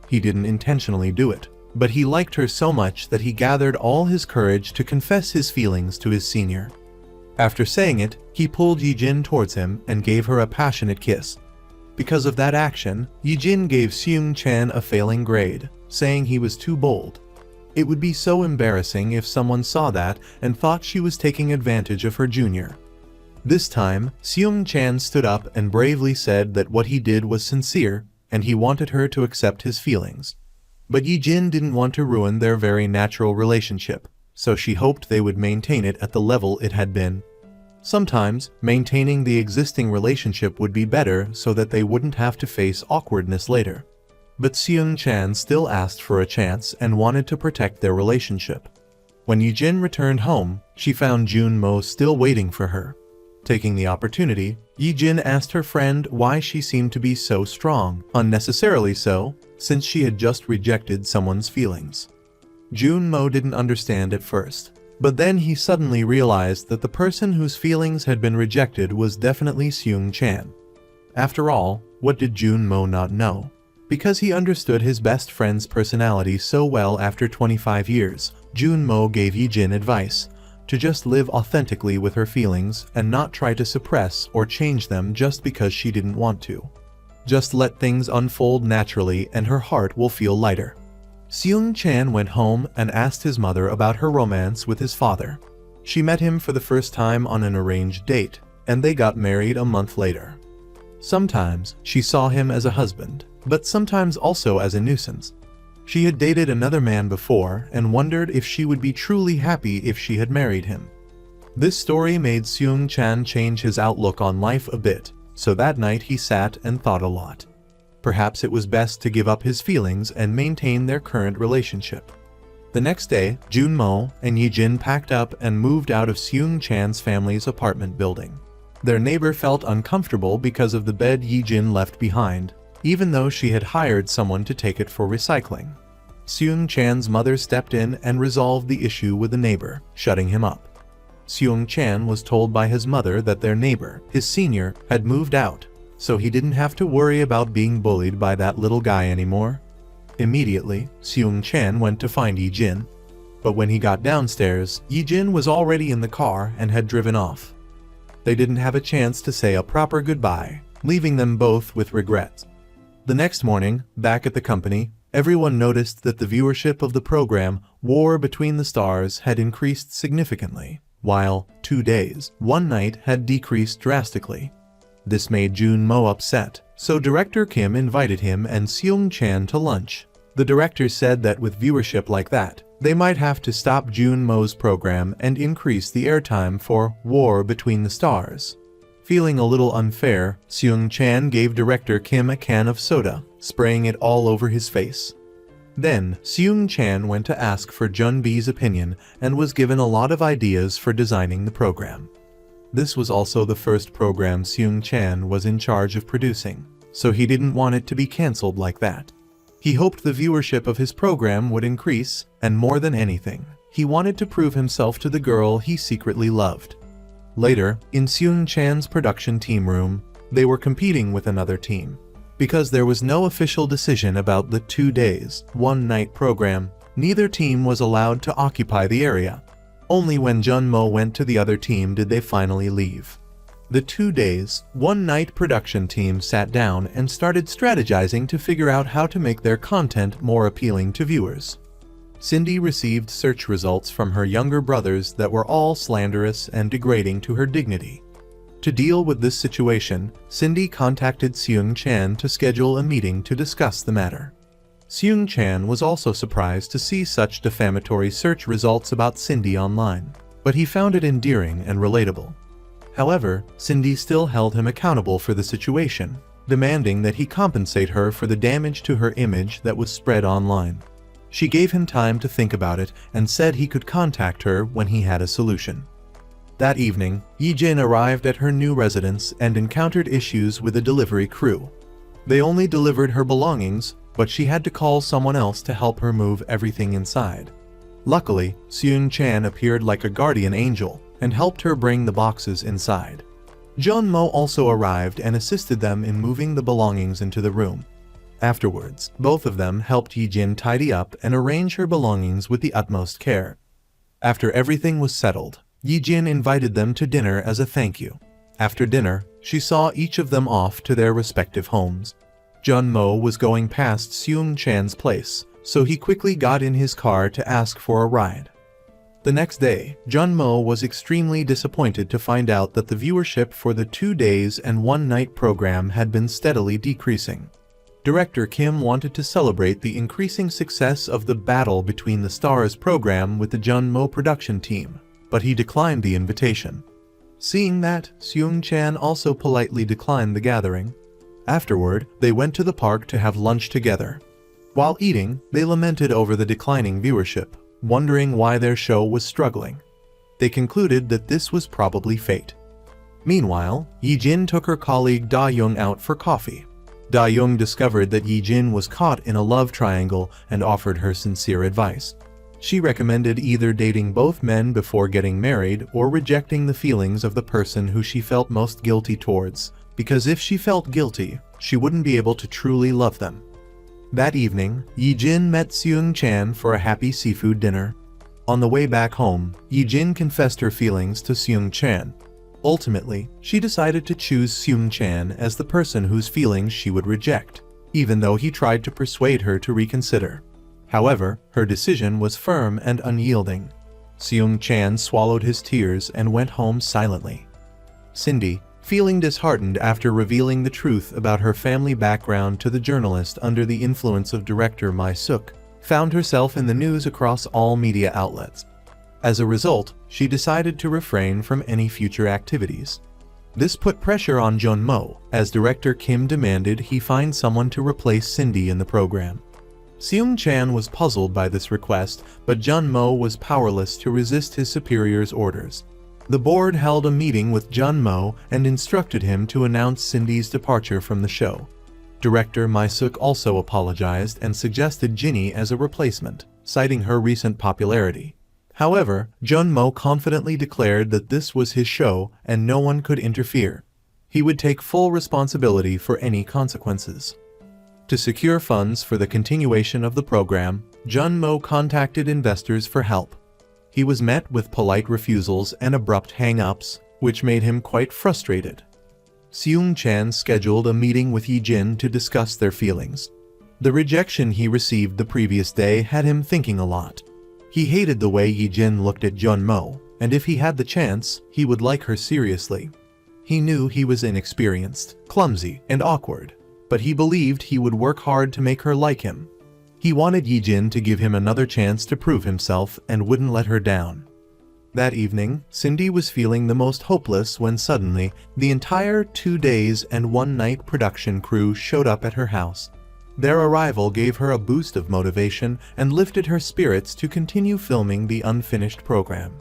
He didn't intentionally do it, but he liked her so much that he gathered all his courage to confess his feelings to his senior. After saying it, he pulled Yi-jin towards him and gave her a passionate kiss. Because of that action, Yi-jin gave Seung-chan a failing grade, saying he was too bold. It would be so embarrassing if someone saw that and thought she was taking advantage of her junior. This time, Seung-chan stood up and bravely said that what he did was sincere, and he wanted her to accept his feelings. But Yi-jin didn't want to ruin their very natural relationship, so she hoped they would maintain it at the level it had been. Sometimes, maintaining the existing relationship would be better so that they wouldn't have to face awkwardness later. But Seung-chan still asked for a chance and wanted to protect their relationship. When Yi-jin returned home, she found Jun-mo still waiting for her. Taking the opportunity, Yi-jin asked her friend why she seemed to be so strong, unnecessarily so, since she had just rejected someone's feelings. Jun-mo didn't understand at first, but then he suddenly realized that the person whose feelings had been rejected was definitely Seung-chan. After all, what did Jun-mo not know? Because he understood his best friend's personality so well after 25 years, Jun-mo gave Yi-jin advice to just live authentically with her feelings and not try to suppress or change them just because she didn't want to. Just let things unfold naturally and her heart will feel lighter. Seung-chan went home and asked his mother about her romance with his father. She met him for the first time on an arranged date, and they got married a month later. Sometimes she saw him as a husband, but sometimes also as a nuisance. She had dated another man before and wondered if she would be truly happy if she had married him. This story made Seung-chan change his outlook on life a bit, so that night he sat and thought a lot. Perhaps it was best to give up his feelings and maintain their current relationship. The next day, Jun-mo and Yi-jin packed up and moved out of Seung-chan's family's apartment building. Their neighbor felt uncomfortable because of the bed Yi-jin left behind, even though she had hired someone to take it for recycling. Seung-chan's mother stepped in and resolved the issue with the neighbor, shutting him up. Seung-chan was told by his mother that their neighbor, his senior, had moved out, so he didn't have to worry about being bullied by that little guy anymore. Immediately, Seung-chan went to find Yi-jin. But when he got downstairs, Yi-jin was already in the car and had driven off. They didn't have a chance to say a proper goodbye, leaving them both with regrets. The next morning, back at the company, everyone noticed that the viewership of the program War Between the Stars had increased significantly, while 2 days, 1 night had decreased drastically. This made Jun-mo upset, so director Kim invited him and Seung-chan to lunch. The director said that with viewership like that, they might have to stop Jun-mo's program and increase the airtime for War Between the Stars. Feeling a little unfair, Seung-chan gave director Kim a can of soda, spraying it all over his face. Then, Seung-chan went to ask for Jun-bi's opinion and was given a lot of ideas for designing the program. This was also the first program Seung-chan was in charge of producing, so he didn't want it to be cancelled like that. He hoped the viewership of his program would increase, and more than anything, he wanted to prove himself to the girl he secretly loved. Later, in Seung-chan's production team room, they were competing with another team. Because there was no official decision about the 2 days, 1 night program, neither team was allowed to occupy the area. Only when Jun-mo went to the other team did they finally leave. The 2 days, 1 night production team sat down and started strategizing to figure out how to make their content more appealing to viewers. Cindy received search results from her younger brothers that were all slanderous and degrading to her dignity. To deal with this situation, Cindy contacted Seung-chan to schedule a meeting to discuss the matter. Seung-chan was also surprised to see such defamatory search results about Cindy online. but he found it endearing and relatable. However, Cindy still held him accountable for the situation, demanding that he compensate her for the damage to her image that was spread online. She gave him time to think about it and said he could contact her when he had a solution. That evening, Yi-jin arrived at her new residence and encountered issues with the delivery crew. They only delivered her belongings, but she had to call someone else to help her move everything inside. Luckily, Seung-chan appeared like a guardian angel and helped her bring the boxes inside. Jun-mo also arrived and assisted them in moving the belongings into the room. Afterwards, both of them helped Yi-jin tidy up and arrange her belongings with the utmost care. After everything was settled, Yi-jin invited them to dinner as a thank you. After dinner, she saw each of them off to their respective homes. Jun-mo was going past Seung-chan's place, so he quickly got in his car to ask for a ride. The next day, Jun-mo was extremely disappointed to find out that the viewership for the 2 days and 1 night program had been steadily decreasing. Director Kim wanted to celebrate the increasing success of the Battle Between the Stars program with the Jun-mo production team, but he declined the invitation. Seeing that, Seung-chan also politely declined the gathering. Afterward, they went to the park to have lunch together. While eating, they lamented over the declining viewership, wondering why their show was struggling. They concluded that this was probably fate. Meanwhile, Yi-jin took her colleague Da-young out for coffee. Da-young discovered that Yi-jin was caught in a love triangle and offered her sincere advice. She recommended either dating both men before getting married or rejecting the feelings of the person who she felt most guilty towards, because if she felt guilty, she wouldn't be able to truly love them. That evening, Yi-jin met Seung-chan for a happy seafood dinner. On the way back home, Yi-jin confessed her feelings to Seung-chan. Ultimately, she decided to choose Seung-chan as the person whose feelings she would reject, even though he tried to persuade her to reconsider. However, her decision was firm and unyielding. Seung-chan swallowed his tears and went home silently. Cindy, feeling disheartened after revealing the truth about her family background to the journalist under the influence of director Mi-suk, found herself in the news across all media outlets. As a result, she decided to refrain from any future activities. This put pressure on Jun-mo, as director Kim demanded he find someone to replace Cindy in the program. Seung-chan was puzzled by this request, but Jun-mo was powerless to resist his superior's orders. The board held a meeting with Jun-mo and instructed him to announce Cindy's departure from the show. Director Mi-suk also apologized and suggested Jinny as a replacement, citing her recent popularity. However, Jun-mo confidently declared that this was his show and no one could interfere. He would take full responsibility for any consequences. To secure funds for the continuation of the program, Jun-mo contacted investors for help. He was met with polite refusals and abrupt hang-ups, which made him quite frustrated. Seung-chan scheduled a meeting with Yi-jin to discuss their feelings. The rejection he received the previous day had him thinking a lot. He hated the way Yi-jin looked at Jun-mo, and if he had the chance, he would like her seriously. He knew he was inexperienced, clumsy, and awkward, but he believed he would work hard to make her like him. He wanted Yi-jin to give him another chance to prove himself and wouldn't let her down. That evening, Cindy was feeling the most hopeless when suddenly, the entire 2 days and 1 night production crew showed up at her house. Their arrival gave her a boost of motivation and lifted her spirits to continue filming the unfinished program.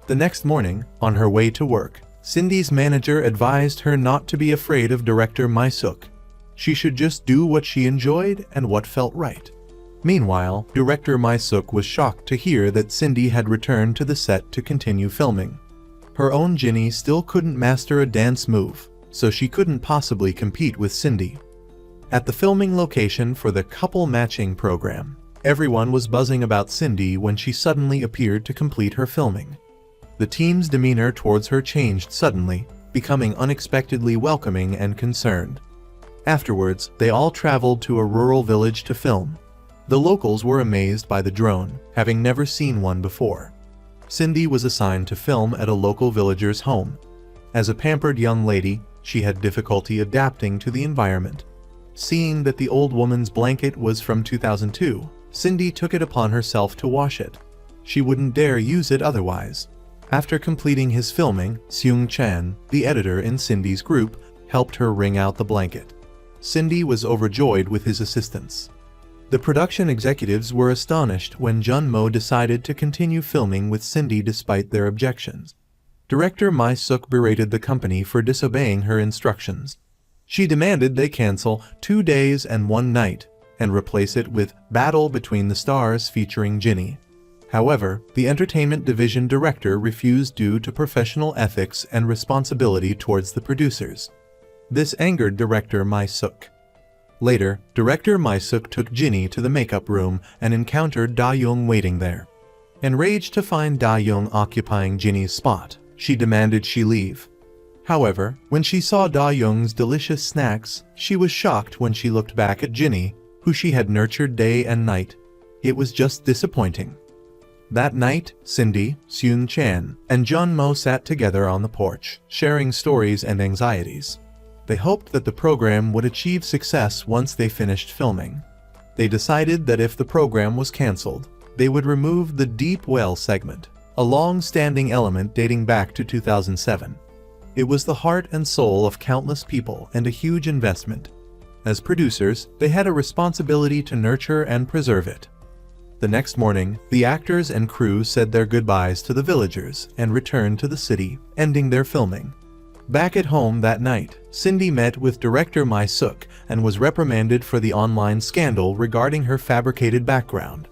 The next morning, on her way to work, Cindy's manager advised her not to be afraid of director Mi-suk. She should just do what she enjoyed and what felt right. Meanwhile, director Mi-suk was shocked to hear that Cindy had returned to the set to continue filming. Her own Jinny still couldn't master a dance move, so she couldn't possibly compete with Cindy. At the filming location for the couple matching program, everyone was buzzing about Cindy when she suddenly appeared to complete her filming. The team's demeanor towards her changed suddenly, becoming unexpectedly welcoming and concerned. Afterwards, they all traveled to a rural village to film. The locals were amazed by the drone, having never seen one before. Cindy was assigned to film at a local villager's home. As a pampered young lady, she had difficulty adapting to the environment. Seeing that the old woman's blanket was from 2002, Cindy took it upon herself to wash it. She wouldn't dare use it otherwise. After completing his filming, Seung Chan, the editor in Cindy's group, helped her wring out the blanket. Cindy was overjoyed with his assistance. The production executives were astonished when Jun-mo decided to continue filming with Cindy despite their objections. Director Mi-suk berated the company for disobeying her instructions. She demanded they cancel 2 days and 1 night and replace it with Battle Between the Stars featuring Jinny. However, the entertainment division director refused due to professional ethics and responsibility towards the producers. This angered director Mi-suk. Later, director Mi-suk took Jinny to the makeup room and encountered Da-young waiting there. Enraged to find Da-young occupying Jinny's spot, she demanded she leave. However, when she saw Da-young's delicious snacks, she was shocked when she looked back at Jinny, who she had nurtured day and night. It was just disappointing. That night, Cindy, Seung Chan, and Jun-mo sat together on the porch, sharing stories and anxieties. They hoped that the program would achieve success once they finished filming. They decided that if the program was cancelled, they would remove the deep well segment, a long-standing element dating back to 2007. It was the heart and soul of countless people and a huge investment. As producers, they had a responsibility to nurture and preserve it. The next morning, the actors and crew said their goodbyes to the villagers and returned to the city, ending their filming. Back at home that night, Cindy met with director Mi-suk and was reprimanded for the online scandal regarding her fabricated background.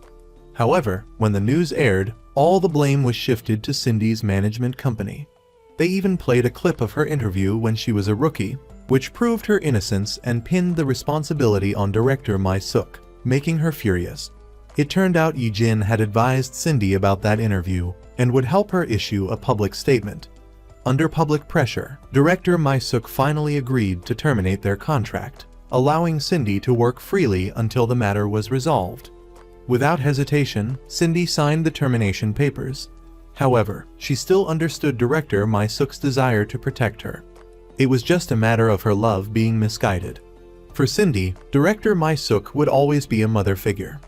However, when the news aired, all the blame was shifted to Cindy's management company. They even played a clip of her interview when she was a rookie, which proved her innocence and pinned the responsibility on director Mi-suk, making her furious. It turned out Yi-jin had advised Cindy about that interview and would help her issue a public statement. Under public pressure, director Mi-suk finally agreed to terminate their contract, allowing Cindy to work freely until the matter was resolved. Without hesitation, Cindy signed the termination papers. However, she still understood director Mi-suk's desire to protect her. It was just a matter of her love being misguided. For Cindy, director Mi-suk would always be a mother figure.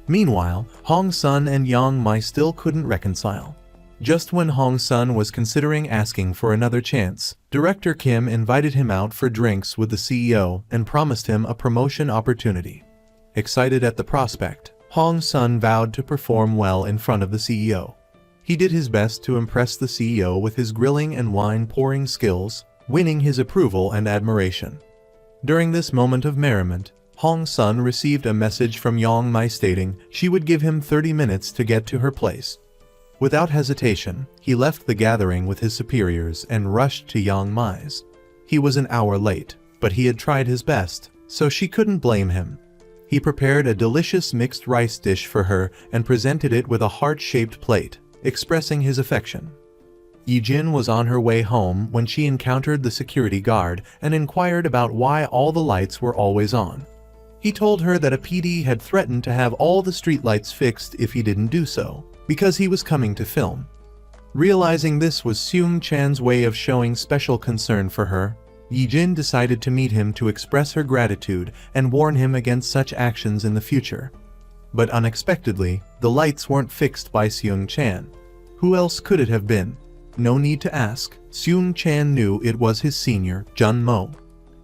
Meanwhile, Hong Sun and Yang Mi still couldn't reconcile. Just when Hong Sun was considering asking for another chance, director Kim invited him out for drinks with the CEO and promised him a promotion opportunity. Excited at the prospect, Hong Sun vowed to perform well in front of the CEO. He did his best to impress the CEO with his grilling and wine-pouring skills, winning his approval and admiration. During this moment of merriment, Hong Sun received a message from Yang Mi stating she would give him 30 minutes to get to her place. Without hesitation, he left the gathering with his superiors and rushed to Yang Mi's. He was an hour late, but he had tried his best, so she couldn't blame him. He prepared a delicious mixed rice dish for her and presented it with a heart-shaped plate, expressing his affection. Yi-jin was on her way home when she encountered the security guard and inquired about why all the lights were always on. He told her that a PD had threatened to have all the streetlights fixed if he didn't do so, because he was coming to film. Realizing this was Seung Chan's way of showing special concern for her, Yi-jin decided to meet him to express her gratitude and warn him against such actions in the future. But unexpectedly, the lights weren't fixed by Seung Chan. Who else could it have been? No need to ask, Seung Chan knew it was his senior, Jun-mo.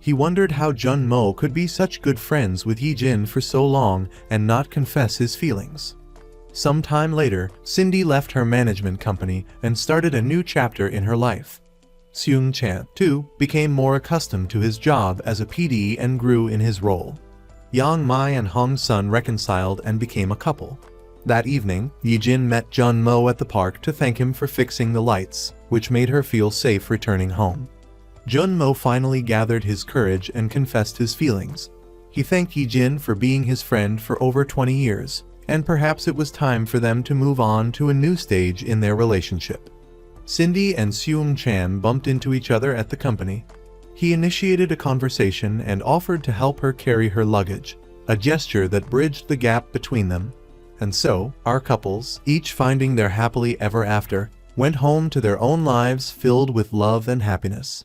He wondered how Jun-mo could be such good friends with Yi-jin for so long and not confess his feelings. Some time later, Cindy left her management company and started a new chapter in her life. Seung Chan, too, became more accustomed to his job as a PD and grew in his role. Yang Mi and Hong Sun reconciled and became a couple. That evening, Yi-jin met Jun-mo at the park to thank him for fixing the lights, which made her feel safe returning home. Jun-mo finally gathered his courage and confessed his feelings. He thanked Yi-jin for being his friend for over 20 years, and perhaps it was time for them to move on to a new stage in their relationship. Cindy and Seung Chan bumped into each other at the company. He initiated a conversation and offered to help her carry her luggage, a gesture that bridged the gap between them. And so, our couples, each finding their happily ever after, went home to their own lives filled with love and happiness.